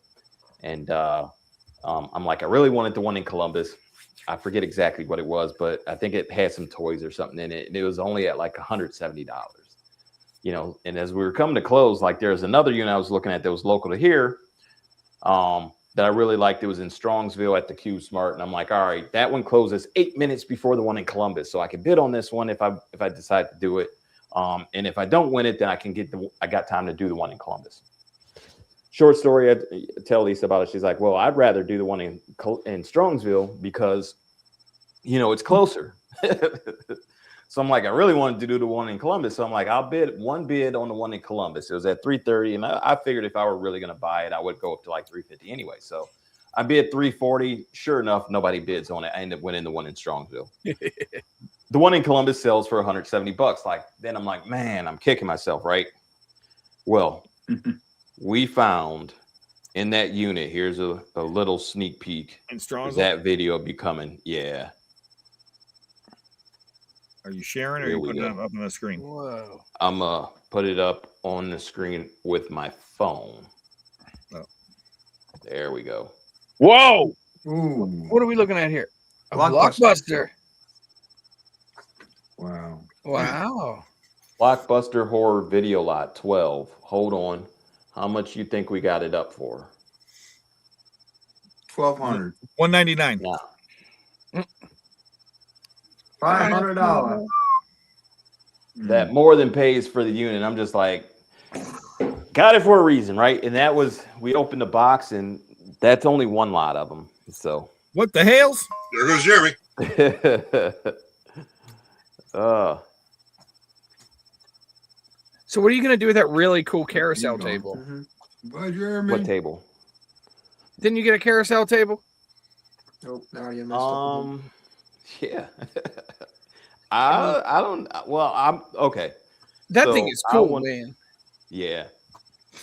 and I'm like, I really wanted the one in Columbus. I forget exactly what it was, but I think it had some toys or something in it, and it was only at like $170. And as we were coming to close, like there's another unit I was looking at that was local to here. That I really liked. It was in Strongsville at the Q Smart, and I'm like, all right, that one closes 8 minutes before the one in Columbus, so I can bid on this one if I decide to do it. And if I don't win it, then I got time to do the one in Columbus. Short story, I tell Lisa about it. She's like, well, I'd rather do the one in Strongsville because it's closer. So I'm like, I really wanted to do the one in Columbus. So I'm like, I'll bid on the one in Columbus. It was at $330, and I figured if I were really going to buy it, I would go up to like $350 anyway. So I bid $340. Sure enough, nobody bids on it. I ended up winning the one in Strongsville. The one in Columbus sells for $170. Like, then I'm like, man, I'm kicking myself, right? Well, we found in that unit, here's a little sneak peek. And Strong. That video will be coming. Yeah. Are you sharing or are Here you we putting go. it up on the screen? Whoa. I'm going to put it up on the screen with my phone. Oh. There we go. Whoa! Ooh, What are we looking at here? A Blockbuster. blockbuster. wow. Wow. Blockbuster Horror Video Lot 12. Hold on. How much you think we got it up for? 1,200. $199. Yeah. $500. That more than pays for the unit. I'm just like, got it for a reason, right? And that was, we opened the box and that's only one lot of them. So. What the hells? There goes Jeremy. So what are you going to do with that really cool carousel table? Mhm. Bye, Jeremy. What table? Didn't you get a carousel table? Nope, now you messed up. Yeah. I don't, well, I'm okay. That So, thing is I cool, want- man. Yeah.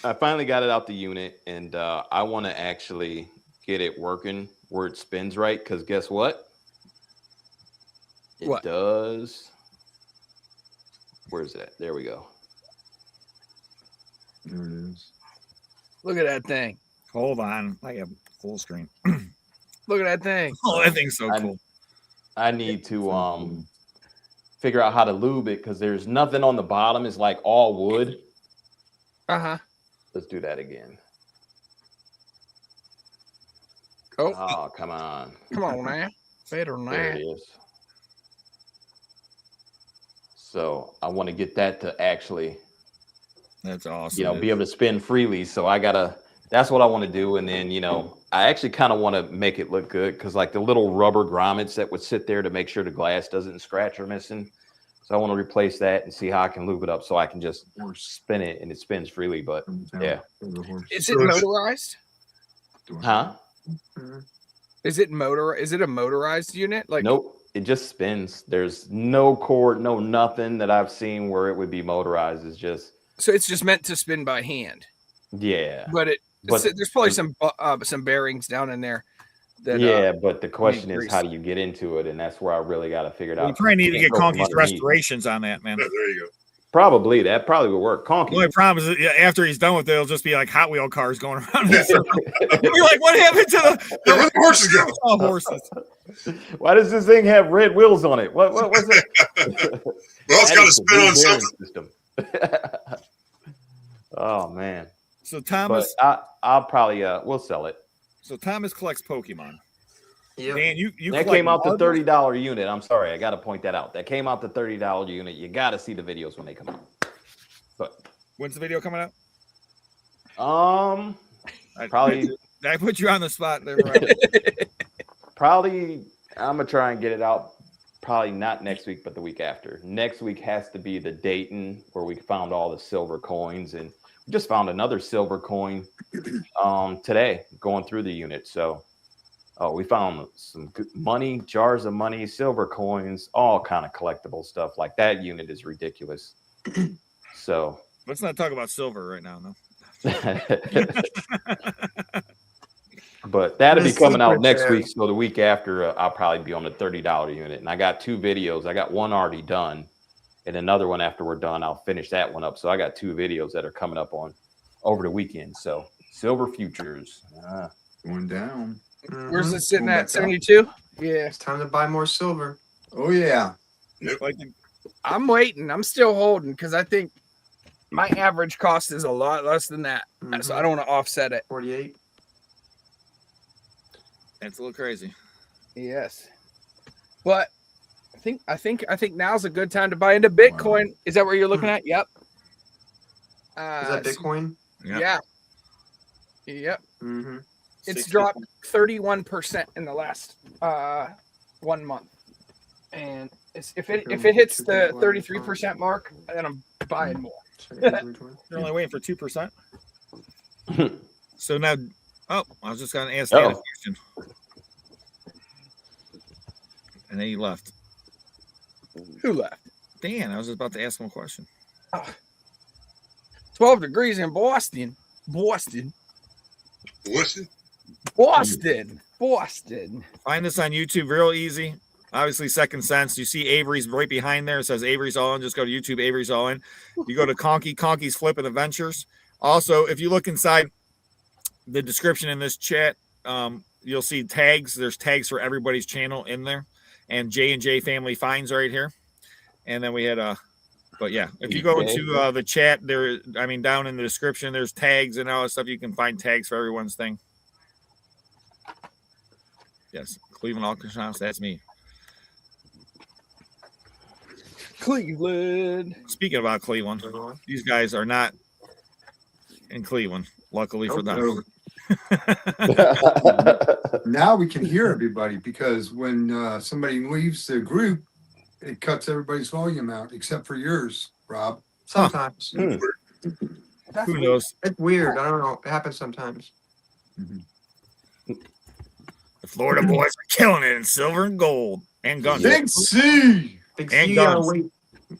I finally got it out the unit, and I want to actually get it working where it spins right, because guess what? It What? does. Where's that? There we go. There it is. Look at that thing. Hold on. I have full screen. Look at that thing. Oh, that thing's so cool. I need to figure out how to lube it, because there's nothing on the bottom. It's like all wood. Uh-huh. Let's do that again. Oh, Oh, come on. come on now. Better than There that. it is. So I want to get that to actually, That's awesome. you know, be able to spin freely. So that's what I want to do. And then, you know, I actually kind of want to make it look good because like the little rubber grommets that would sit there to make sure the glass doesn't scratch or missing. So I want to replace that and see how I can lube it up so I can just spin it and it spins freely. But yeah. Is it motorized? Huh? Is it a motorized unit? Like, nope. It just spins. There's no cord, no nothing that I've seen where it would be motorized. It's just. So it's just meant to spin by hand. Yeah. But there's probably some bearings down in there. That, but the question is, how do you get into it? And that's where I really got to figure it out. You probably need to get Conky's restorations on that, man. There you go. Probably. That probably would work. Conky. The only problem is after he's done with it, it'll just be like Hot Wheel cars going around. You're like, what happened to Where the horses go? Oh, horses. Why does this thing have red wheels on it? What was it? Well, it's got to spin on something. System. Oh man. So Thomas, I'll probably we'll sell it. So Thomas collects Pokemon. Yeah. Man, you that came out the $30 unit. I'm sorry, I got to point that out. That came out the $30 unit. You got to see the videos when they come out. But when's the video coming out? Probably. I put you on the spot there, right? Probably. I'm gonna try and get it out. Probably not next week, but the week after. Next week has to be the Dayton where we found all the silver coins, and we just found another silver coin today going through the unit. So. Oh, we found some good money, jars of money, silver coins, all kind of collectible stuff. Like that unit is ridiculous. So let's not talk about silver right now, no. But that'll be coming out next week. So the week after, I'll probably be on the $30 unit. And I got 2 videos. I got one already done, and another one after we're done. I'll finish that one up. So I got 2 videos that are coming up over the weekend. So silver futures. Going down. Where's it sitting at? 72? Yeah. It's time to buy more silver. Oh yeah. I'm waiting. I'm still holding because I think my average cost is a lot less than that. So I don't want to offset it. 48. It's a little crazy. Yes. But I think now's a good time to buy into Bitcoin. Wow. Is that what you're looking at? Yep. Is that Bitcoin? Yeah. Yep. Mm-hmm. It's dropped 31% in the last 1 month, and if it hits the 33% mark, then I'm buying more. You're only waiting for 2%. So now, I was just going to ask Dan a question, and then he left. Who left? Dan. I was just about to ask him a question. 12 degrees in Boston. Listen. Boston. Find this on YouTube real easy. Obviously, Second Sense. You see Avery's right behind there. It says Avery's All In. Just go to YouTube, Avery's All In. You go to Conky's Flipping Adventures. Also, if you look inside the description in this chat, you'll see tags. There's tags for everybody's channel in there. And J&J Family Finds right here. And then we had but yeah, if you go into the chat there, down in the description, there's tags and all that stuff. You can find tags for everyone's thing. Yes, Cleveland Auctioneers, that's me. Cleveland. Speaking about Cleveland, these guys are not in Cleveland, luckily for them. Now we can hear everybody because when somebody leaves the group, it cuts everybody's volume out except for yours, Rob. Sometimes. Who knows? It's weird. I don't know. It happens sometimes. The Florida boys are killing it in silver and gold and guns. Big C. Big C, you gotta wait.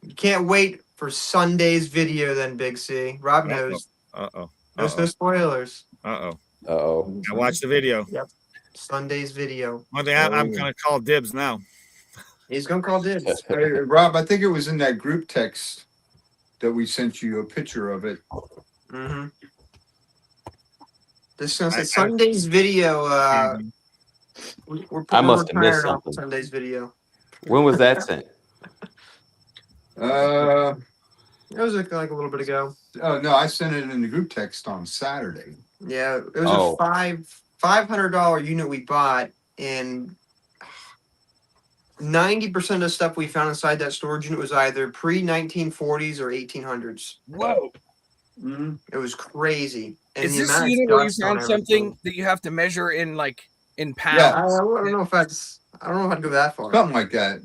You can't wait for Sunday's video then, Big C. Rob knows. Uh-oh. No spoilers. Uh-oh. Uh-oh. I watched the video. Yep. Sunday's video. One thing I'm going to call dibs now. He's going to call dibs. Hey, Rob, I think it was in that group text that we sent you a picture of it. Mm-hmm. This is going to say Sunday's video. I must have missed something. Sunday's video. When was that sent? It was like a little bit ago. Oh no, I sent it in the group text on Saturday. Yeah, it was a $500 unit we bought, and 90% of the stuff we found inside that storage unit was either pre-1940s or 1800s. Whoa. Mhm. It was crazy. And Is the this amount the of unit where you dust on found everything. something that you have to measure in pounds? Yeah. I don't know if that's. I don't know if I'd go that far. Something like that.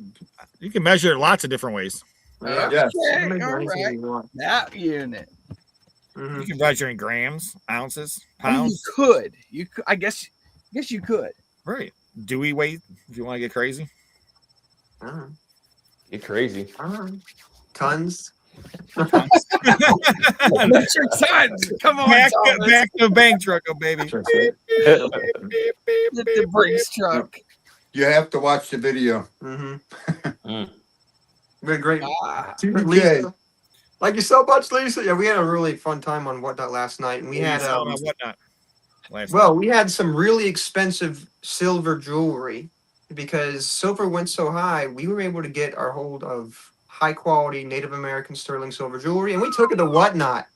You can measure it lots of different ways. Okay, Yes. You can measure all anything right. you want. That unit. Mhm. You can measure in grams, ounces, I mean, you pounds. could. You could. I guess you could. Right. Dewey weight, if you want to get crazy. I don't know. You're crazy. I don't know. Tons. Metric tons. Come on, Back Thomas. to the bank truck, oh baby. Get the Brinks truck. You have to watch the video. Mm-hmm. We had a great. Ah, Okay. Lisa. Thank you so much, Lisa. Yeah, we had a really fun time on Whatnot last night, and we What had are you selling on Whatnot last well, we had some really expensive silver jewelry because silver went so high. We were able to get our hold of high quality Native American sterling silver jewelry, and we took it to Whatnot.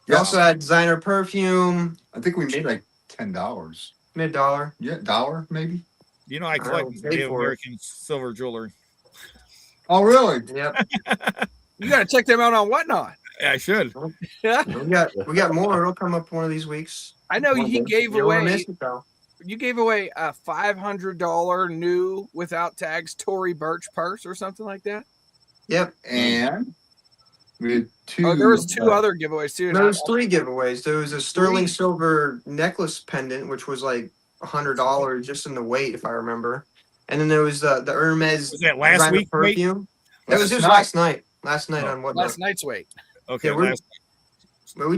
We Yeah. also had designer perfume, I think we made like $10. $1. Yeah, $1 maybe. You know, I collect paid Native for it. American silver jewelry. Oh, really? Yep. you got to check them out on Whatnot. Yeah, I should. Yeah, we got more. It'll come up one of these weeks. I know he gave You don't wanna away. miss it, though. You gave away a $500 new without tags Tory Burch purse or something like that. Yep. And we had two. Oh, there was two other giveaways too. There was 3 giveaways. There was a sterling silver necklace pendant, which was like $100 just in the weight, if I remember. And then there was the Hermes Was that last designer week? Wait? perfume. That was Last just night. last night. Last night Oh, on Whatnot. Last night's weight. Okay, Yeah, we're- last But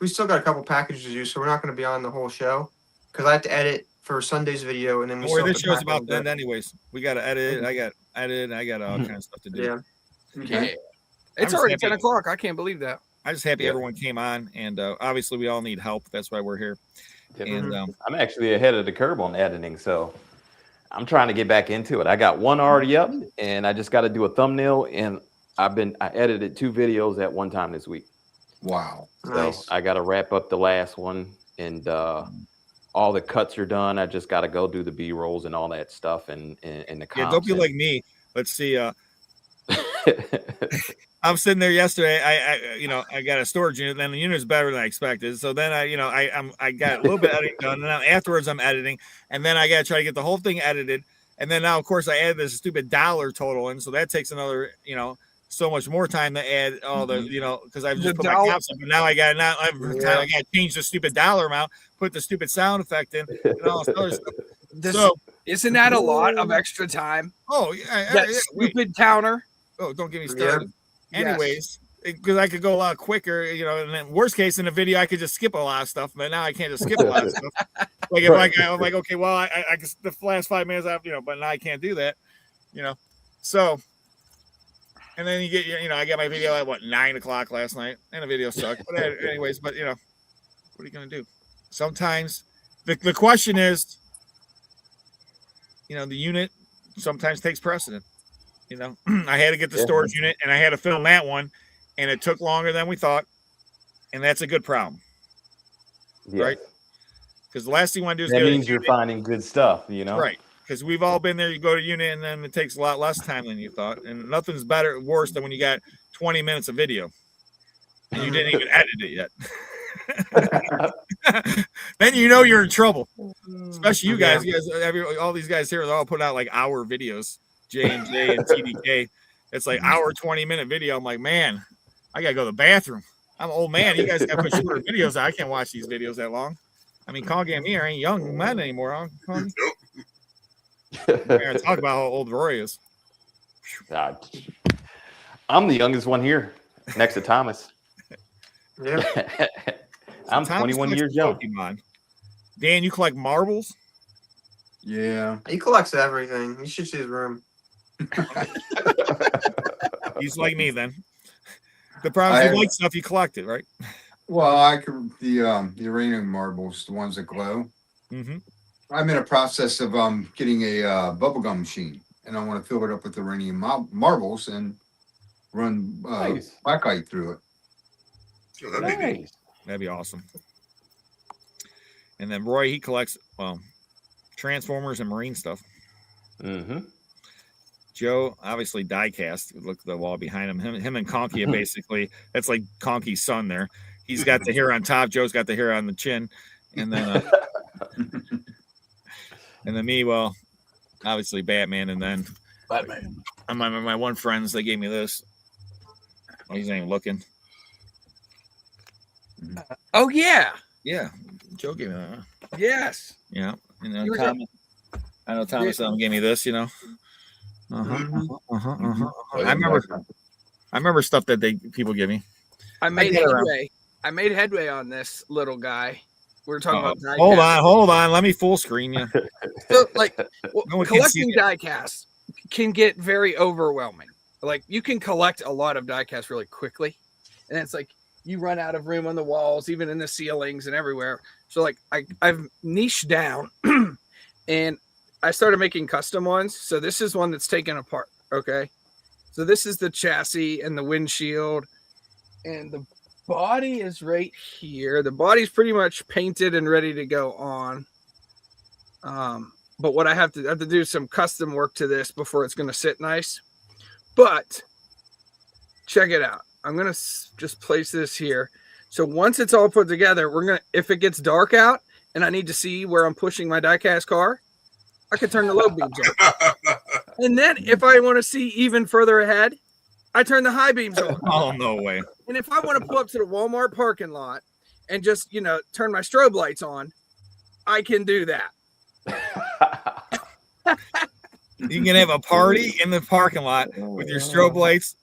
we still got a couple packages to do, so we're not going to be on the whole show because I have to edit for Sunday's video, and then we Or still have this to show's pack about all then day. anyways. We gotta edit it. I got all kinds of stuff to do. Yeah. Okay. It's I'm already happy. 10 o'clock. I can't believe that. I'm just happy Yeah. everyone came on, and obviously we all need help. That's why we're here. And I'm actually ahead of the curve on editing, so I'm trying to get back into it. I got one already up, and I just got to do a thumbnail, and I edited 2 videos at one time this week. Wow. So Nice. I got to wrap up the last one, and all the cuts are done. I just got to go do the B-rolls and all that stuff, and the yeah, comps. don't be like me. Let's see. I'm sitting there yesterday. I got a storage unit. Then the unit's better than I expected. So then I got a little bit editing done. And then afterwards I'm editing, and then I got to try to get the whole thing edited. And then now, of course, I added this stupid dollar total in, so that takes another, so much more time to add all the, because I've The just put my dollar- caps up, but now I got to change the stupid dollar amount, put the stupid sound effect in, and all this other stuff. So, Isn't that a lot of extra time? oh yeah, That wait. stupid counter. Oh, don't get me Yeah. started. Yes. Anyways, because I could go a lot quicker, and then worst case in the video, I could just skip a lot of stuff, but now I can't just skip a lot of stuff. Like if I'm like, okay, well, I the last 5 minutes, but now I can't do that, So, and then you get, I got my video at 9 o'clock last night, and the video sucked. But anyways, what are you gonna do? Sometimes the question is, the unit sometimes takes precedent. I had to get the storage unit, and I had to film that one, and it took longer than we thought, and that's a good problem, right? Because the last thing you want to do is That go to means the you're unit. finding good stuff, Right? Because we've all been there. You go to unit, and then it takes a lot less time than you thought, and nothing's worse than when you got 20 minutes of video, and you didn't even edit it yet. Then you're in trouble. Especially you guys. You guys, all these guys here, they're all putting out like hour videos. J&J and TDK. It's like hour 20-minute video. I'm like, man, I gotta go to the bathroom. I'm an old man. You guys gotta put shorter videos out. I can't watch these videos that long. I mean, Congy and me ain't young men anymore, huh, Congy? Talk about how old Roy is. God. I'm the youngest one here, next to Thomas. Yeah. I'm Thomas 21 collects years young. Pokemon. Dan, you collect marbles? Yeah. He collects everything. You should see his room. He's like me then. The problem is you like stuff, you collect it, right? Well, I could the uranium marbles, the ones that glow. Mm-hmm. I'm in a process of getting a bubblegum machine, and I want to fill it up with uranium marbles and run Nice. blacklight through it. Oh, that'd be neat. Nice. That'd be awesome. And then Roy, he collects Transformers and Marine stuff. Mm-hmm. Joe, obviously Diecast. Look at the wall behind him. Him and Conky are basically, that's like Conky's son there. He's got the hair on top. Joe's got the hair on the chin. And then and then me, well, obviously Batman. And then my one friends, they gave me this. Oh, he's not even looking. Oh yeah. Yeah. Joe gave me that. Yes. Yeah. I know Thomas gave me this, you know. I remember stuff that people give me. I made headway. I made headway on this little guy. We were talking about diecast. Hold on. Let me full screen you. So, like, one can collecting see it. diecast can get very overwhelming. Like, you can collect a lot of diecast really quickly, and it's like you run out of room on the walls, even in the ceilings and everywhere. So, like, I've niched down, and I started making custom ones. So this is one that's taken apart. Okay, so this is the chassis and the windshield, and the body is right here. The body's pretty much painted and ready to go on. But what I have to do some custom work to this before it's going to sit nice. But check it out. I'm going to just place this here. So once it's all put together, if it gets dark out and I need to see where I'm pushing my diecast car, I can turn the low beams on. And then if I want to see even further ahead, I turn the high beams on. Oh, no way. And if I want to pull up to the Walmart parking lot and just, turn my strobe lights on, I can do that. You can have a party in the parking lot with your strobe lights.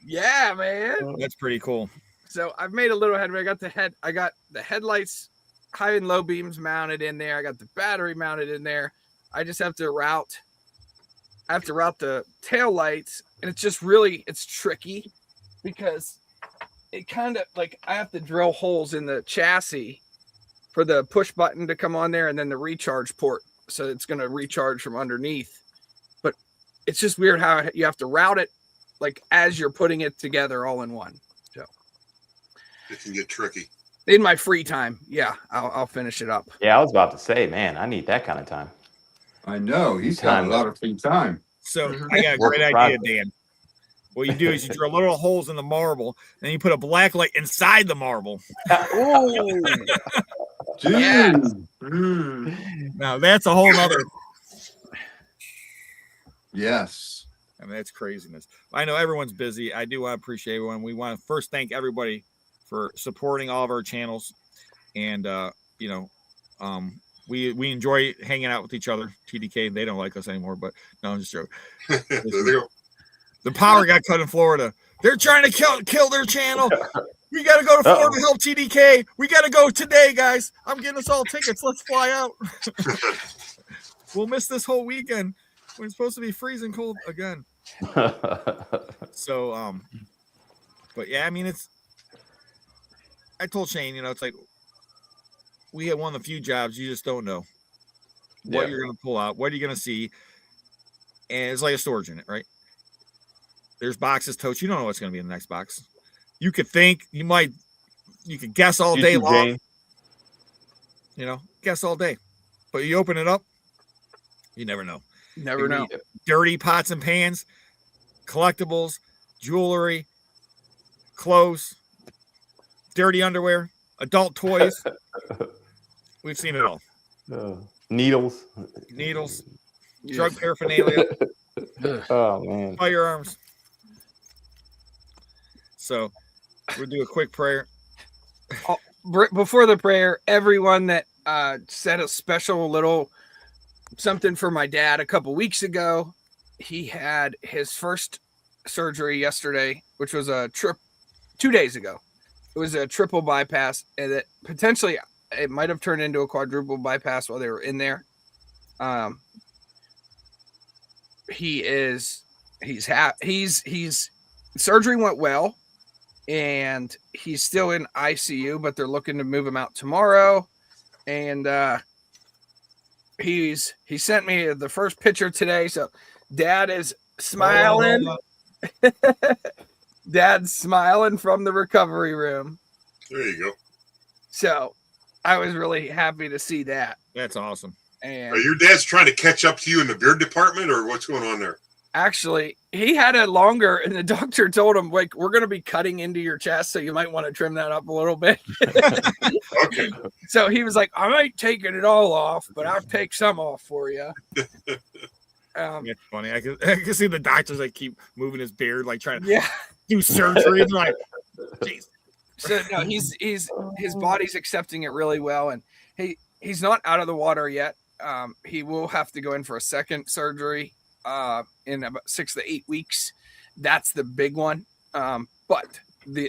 Yeah, man. That's pretty cool. So I've made a little headway. I got the headlights, high and low beams mounted in there. I got the battery mounted in there. I just have to route the tail lights, and it's tricky because it kind of like I have to drill holes in the chassis for the push button to come on there, and then the recharge port, so it's going to recharge from underneath. But it's just weird how you have to route it like as you're putting it together all in one. So it can get tricky. In my free time, yeah, I'll finish it up. Yeah, I was about to say, man, I need that kind of time. I know. He's got a lot of free time. So I got a great idea, Dan. What you do is you drill little holes in the marble, and you put a black light inside the marble. Oh, Yes. Now that's a whole nother. Yes. I mean, that's craziness. I know everyone's busy. I do want to appreciate everyone. We want to first thank everybody for supporting all of our channels, and we enjoy hanging out with each other. TDK, they don't like us anymore, but no, I'm just joking. There they go. The power got cut in Florida. They're trying to kill their channel. We got to go to Florida to help TDK. We got to go today, guys. I'm getting us all tickets. Let's fly out. We'll miss this whole weekend. We're supposed to be freezing cold again. So, but yeah, I mean, I told Shane, it's like we had one of the few jobs you just don't know what you're going to pull out, what are you going to see, and it's like a storage unit, right? There's boxes, totes. You don't know what's going to be in the next box. You could think, you could guess all day long. Guess all day, but you open it up, you never know. Never know. Dirty pots and pans, collectibles, jewelry, clothes, dirty underwear, adult toys. We've seen it all. Needles, drug paraphernalia. Oh man, Firearms. So we'll do a quick prayer. Before the prayer, everyone that said a special little something for my dad a couple weeks ago, he had his first surgery yesterday, which was 2 days ago. It was a triple bypass, and that potentially it might have turned into a quadruple bypass while they were in there. He's surgery went well, and he's still in ICU, but they're looking to move him out tomorrow. And he sent me the first picture today. So Dad is smiling. Dad's smiling from the recovery room. There you go. So I was really happy to see that. That's awesome. And Are your dad's trying to catch up to you in the beard department, or what's going on there? Actually, he had it longer, and the doctor told him, like, we're going to be cutting into your chest, so you might want to trim that up a little bit. Okay. So he was like, I ain't taking it all off, but I'll take some off for you. It's funny. I can see the doctors like keep moving his beard, like trying to Yeah. do surgery. And like, jeez. So no, his body's accepting it really well, and he's not out of the water yet. He will have to go in for a second surgery in about 6 to 8 weeks. That's the big one. But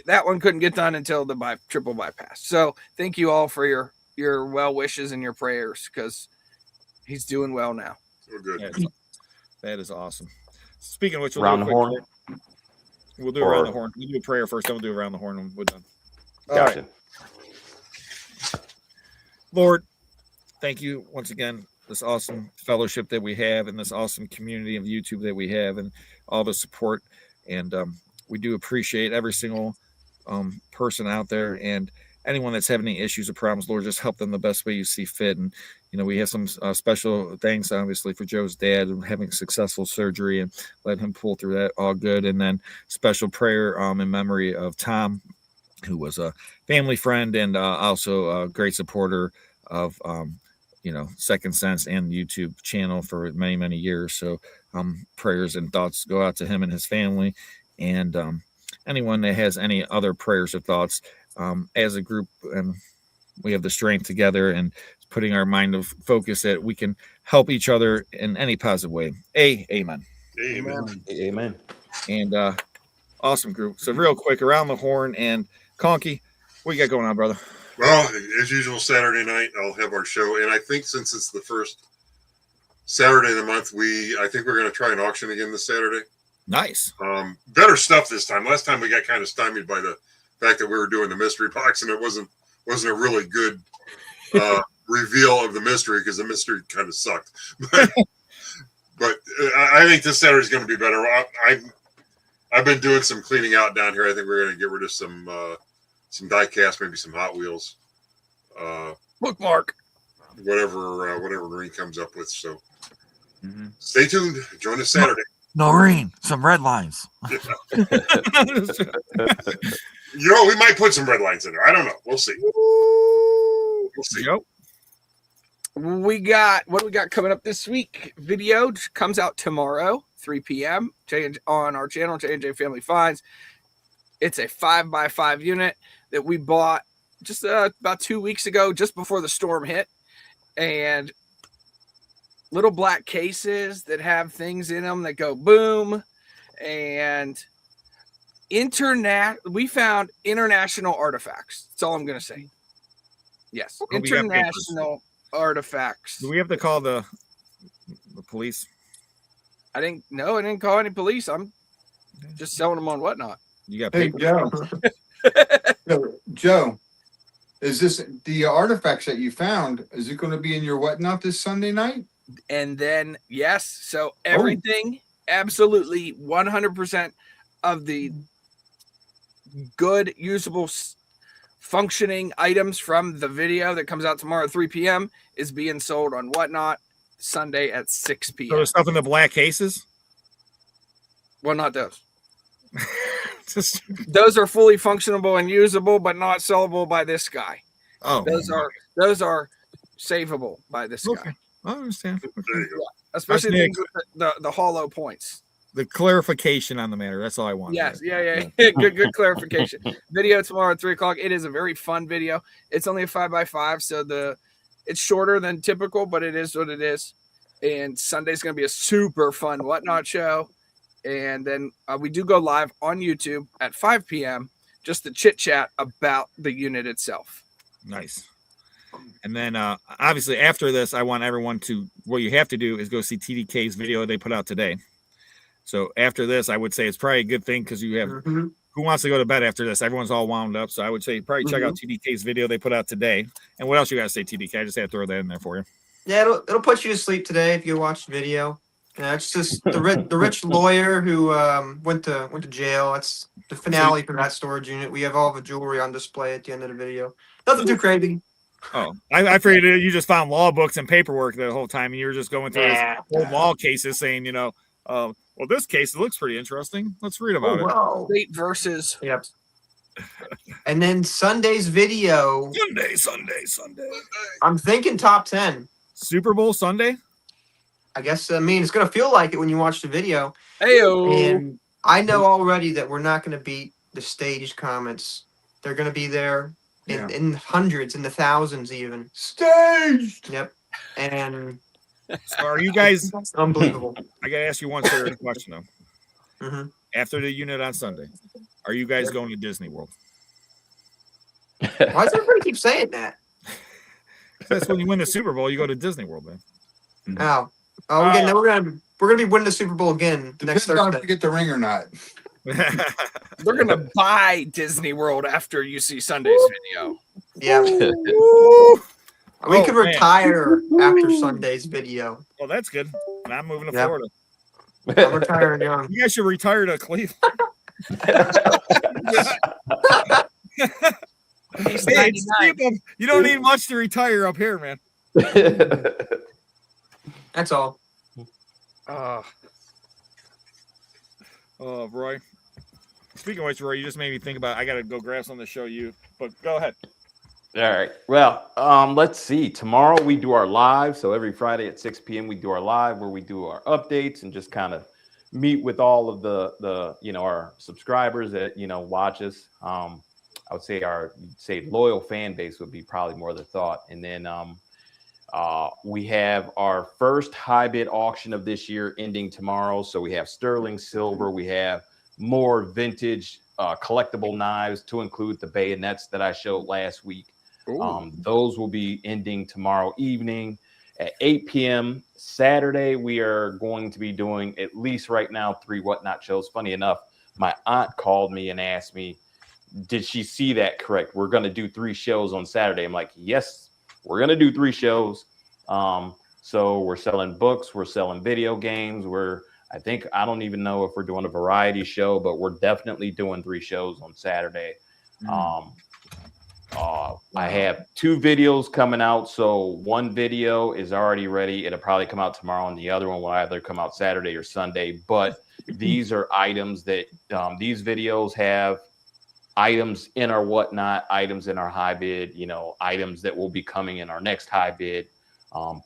that one couldn't get done until the triple bypass. So thank you all for your well wishes and your prayers, because he's doing well now. So good. That is awesome. Speaking of which, Around the horn. We'll do around the horn. We'll do a prayer first, then we'll do around the horn when we're done. All Gotcha. right. Lord, thank you once again. This awesome fellowship that we have, and this awesome community of YouTube that we have, and all the support. And we do appreciate every single person out there, and anyone that's having any issues or problems, Lord, just help them the best way you see fit. And we have some special thanks, obviously, for Joe's dad and having successful surgery, and let him pull through that all good. And then special prayer in memory of Tom, who was a family friend and also a great supporter of Second Sense and YouTube channel for many, many years. So prayers and thoughts go out to him and his family, and anyone that has any other prayers or thoughts as a group. And we have the strength together and putting our mind of focus that we can help each other in any positive way. Amen. Amen. And awesome group. So real quick, around the horn, and Conky, what you got going on, brother? Well, as usual, Saturday night I'll have our show, and I think since it's the first Saturday of the month, I think we're going to try an auction again this Saturday. Nice. Better stuff this time. Last time we got kind of stymied by the fact that we were doing the mystery box, and it wasn't a really good reveal of the mystery, because the mystery kind of sucked. But I think this Saturday is going to be better. I've been doing some cleaning out down here. I think we're going to get rid of some Diecast, maybe some Hot Wheels, Bookmark, whatever Marine comes up with. So stay tuned. Join us Saturday. Noreen, some red lines. We might put some red lines in there. I don't know. We'll see. We'll see. Yep. What do we got coming up this week? Video comes out tomorrow, 3 p.m. on our channel, J&J Family Finds. It's a 5x5 unit that we bought just about 2 weeks ago, just before the storm hit. And little black cases that have things in them that go boom. And we found international artifacts. That's all I'm going to say. Yes, international artifacts. Do we have to call the police? I didn't call any police. I'm just selling them on Whatnot. You got Hey, paper? Joe, is this the artifacts that you found? Is it going to be in your Whatnot this Sunday night? And then, yes, so everything, absolutely 100% of the good, usable, functioning items from the video that comes out tomorrow at 3 p.m. is being sold on Whatnot Sunday at 6 p.m. So there's stuff in the black cases? Well, not those. Those are fully functionable and usable, but not sellable by this guy. Oh, those are savable by this guy. I understand. There you go. Especially things with the hollow points. The clarification on the matter. That's all I want. Yes, yeah. good clarification. Video tomorrow at 3:00. It is a very fun video. It's only a 5x5, so it's shorter than typical, but it is what it is. And Sunday's going to be a super fun Whatnot show. And then we do go live on YouTube at 5 p.m. just to chit chat about the unit itself. Nice. And then obviously after this, I want everyone to, what you have to do is go see TDK's video they put out today. So after this, I would say it's probably a good thing, because you have who wants to go to bed after this? Everyone's all wound up. So I would say probably check out TDK's video they put out today. And what else you got to say, TDK? I just had to throw that in there for you. Yeah, it'll put you to sleep today if you watch the video. Yeah, it's just the rich lawyer who went to jail. That's the finale for that storage unit. We have all the jewelry on display at the end of the video. Nothing too crazy. Oh, I figured you just found law books and paperwork the whole time, and you were just going through his old law cases saying, Well, this case, it looks pretty interesting. Let's read about it. Wow. State versus. Yep. And then Sunday's video. Sunday. I'm thinking top 10. Super Bowl Sunday? I guess, I mean, it's going to feel like it when you watch the video. Heyo. And I know already that we're not going to beat the staged comments. They're going to be there in hundreds, in the thousands even. Staged. Yep. And So are you guys, it's unbelievable. I got to ask you one serious question, though. Mhm. After the unit on Sunday, are you guys going to Disney World? Why does everybody keep saying that? That's when you win the Super Bowl, you go to Disney World, man. Oh, again, then we're gonna be winning the Super Bowl again next Depends on if Thursday. you get the ring or not. They're gonna buy Disney World after you see Sunday's video. Yeah, Woo! we Oh, could man. retire after Sunday's video. Well, that's good. And I'm moving to Yep. Florida. I'm retiring young. You guys should retire to Cleveland. He's Hey, 99. you don't need much to retire up here, man. That's all. Oh, Roy. Speaking of which, Roy, you just made me think about I got to go grab something to show you. But go ahead. All right. Well, let's see. Tomorrow we do our live. So every Friday at 6 p.m. we do our live where we do our updates and just kind of meet with all of the our subscribers that watch us. I would say our loyal fan base would be probably more the thought. And then we have our first high bid auction of this year ending tomorrow. So we have sterling silver. We have more vintage collectible knives to include the bayonets that I showed last week. Those will be ending tomorrow evening at 8 p.m. Saturday, we are going to be doing at least right now 3 Whatnot shows. Funny enough, my aunt called me and asked me, did she see that correct? We're going to do 3 shows on Saturday. I'm like, yes, we're going to do 3 shows. So we're selling books, we're selling video games. I don't even know if we're doing a variety show, but we're definitely doing 3 shows on Saturday. I have 2 videos coming out. So one video is already ready. It'll probably come out tomorrow, and the other one will either come out Saturday or Sunday. But these are items that these videos have items in our Whatnot, items in our high bid, items that will be coming in our next high bid,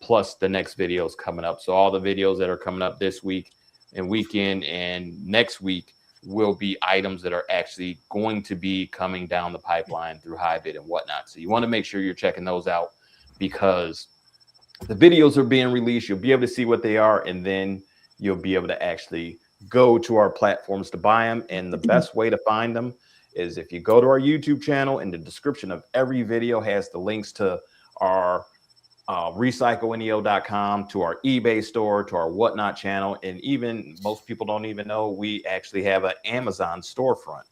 plus the next videos coming up. So all the videos that are coming up this week and weekend and next week will be items that are actually going to be coming down the pipeline through high bid and Whatnot. So you want to make sure you're checking those out because the videos are being released. You'll be able to see what they are, and then you'll be able to actually go to our platforms to buy them. And the best way to find them is if you go to our YouTube channel, in the description of every video has the links to our recycleneo.com, to our eBay store, to our Whatnot channel. And even most people don't even know we actually have an Amazon storefront.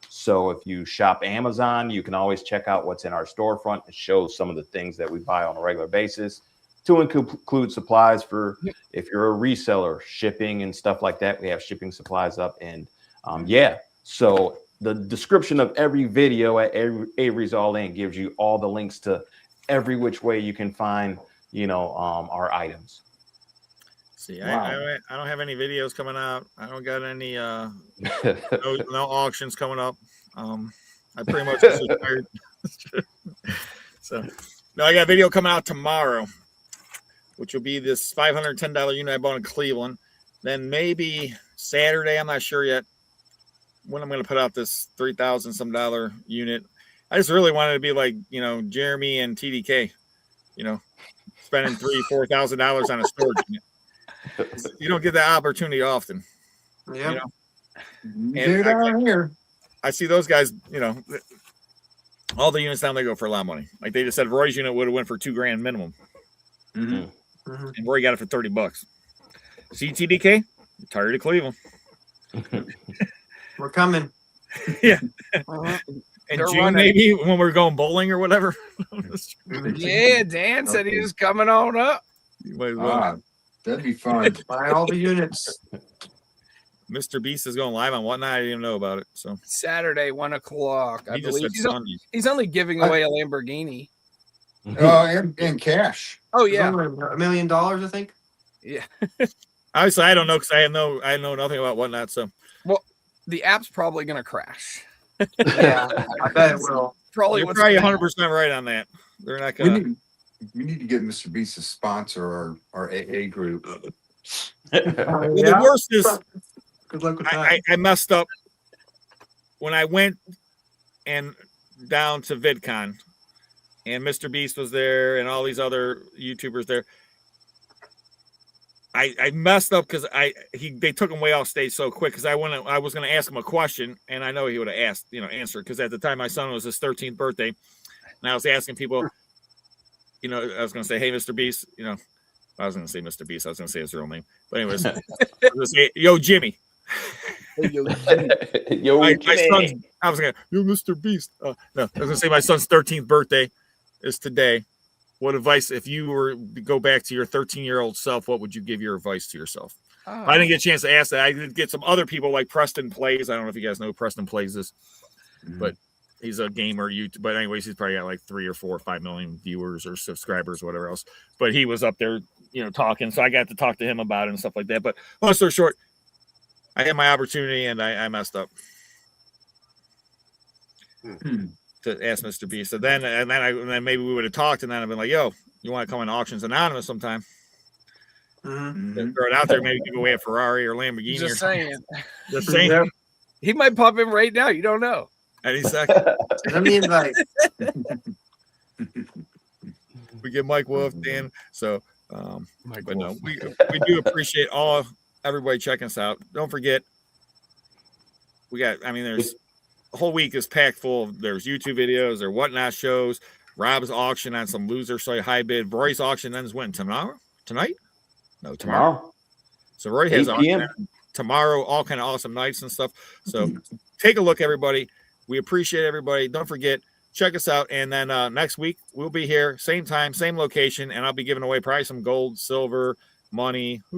So if you shop Amazon, you can always check out what's in our storefront. It shows some of the things that we buy on a regular basis, to include supplies for if you're a reseller, shipping and stuff like that. We have shipping supplies up. And so the description of every video at Avery's All In gives you all the links to every which way you can find, our items. See, Wow. I don't have any videos coming out. I don't got any no auctions coming up. I pretty much just retired. So no, I got a video coming out tomorrow, which will be this $510 unit I bought in Cleveland. Then maybe Saturday, I'm not sure yet when I'm going to put out this $3,000 some unit. I just really wanted to be like, Jeremy and TDK, spending $3,000-$4,000 on a storage unit. You don't get that opportunity often. Yeah. And I see those guys, all the units down there go for a lot of money. Like they just said, Roy's unit would have went for $2,000 minimum, and Roy got it for $30. See, TDK, you're tired of Cleveland. We're coming. Yeah. In They're June, running. maybe when we're going bowling or whatever. Yeah, Dan said he was coming on up. You might as well. That'd be fun. Buy all the units. Mr. Beast is going live on Whatnot. I didn't even know about it. So Saturday, 1:00. I he just believe said Sunday. he's only giving away a Lamborghini. And cash. Oh yeah, $1 million, I think. yeah. Obviously, I don't know because I know nothing about whatnot. So The app's probably going to crash. Yeah, I bet it will. Probably you're what's probably gonna 100% right on that. They're not We gonna. need to get Mr. Beast to sponsor our AA group. Well, the worst is Good luck with that. I messed up when I went and down to VidCon, and Mr. Beast was there, and all these other YouTubers there. I messed up because they took him way off stage so quick because I was going to ask him a question, and I know he would have answered because at the time my son was his 13th birthday, and I was asking people, I was going to say, hey, Mr. Beast, I was going to say Mr. Beast, I was going to say his real name, but anyways, I was going to say, yo, Jimmy. Yo, my son's, I was going to, yo, Mr. Beast. No, I was going to say my son's 13th birthday is today. What advice, if you were to go back to your 13-year-old self, what would you give your advice to yourself? Oh. I didn't get a chance to ask that. I did get some other people like Preston Plays. I don't know if you guys know who Preston Plays is, but he's a gamer. But anyways, he's probably got like 3 or 4 or 5 million viewers or subscribers or whatever else. But he was up there, talking. So I got to talk to him about it and stuff like that. But long story short, I had my opportunity and I messed up. To ask Mr. B. So then maybe we would have talked, and then I've been like, yo, you want to come in Auctions Anonymous sometime? Mm-hmm. Throw it out there, maybe give away a Ferrari or Lamborghini. Just saying. Just saying. Yeah. He might pop in right now. You don't know. Any second. Let me invite. We get Mike Wolf, Dan. So, but no, we do appreciate everybody checking us out. Don't forget, there's the whole week is packed full of, there's YouTube videos or whatnot shows. Rob's auction on some loser site high bid. Roy's auction ends when? Tonight? No, tomorrow. So Roy has 8 p.m. tomorrow, all kind of awesome nights and stuff. So take a look, everybody. We appreciate everybody. Don't forget, check us out. And then next week we'll be here, same time, same location, and I'll be giving away probably some gold, silver, money. Who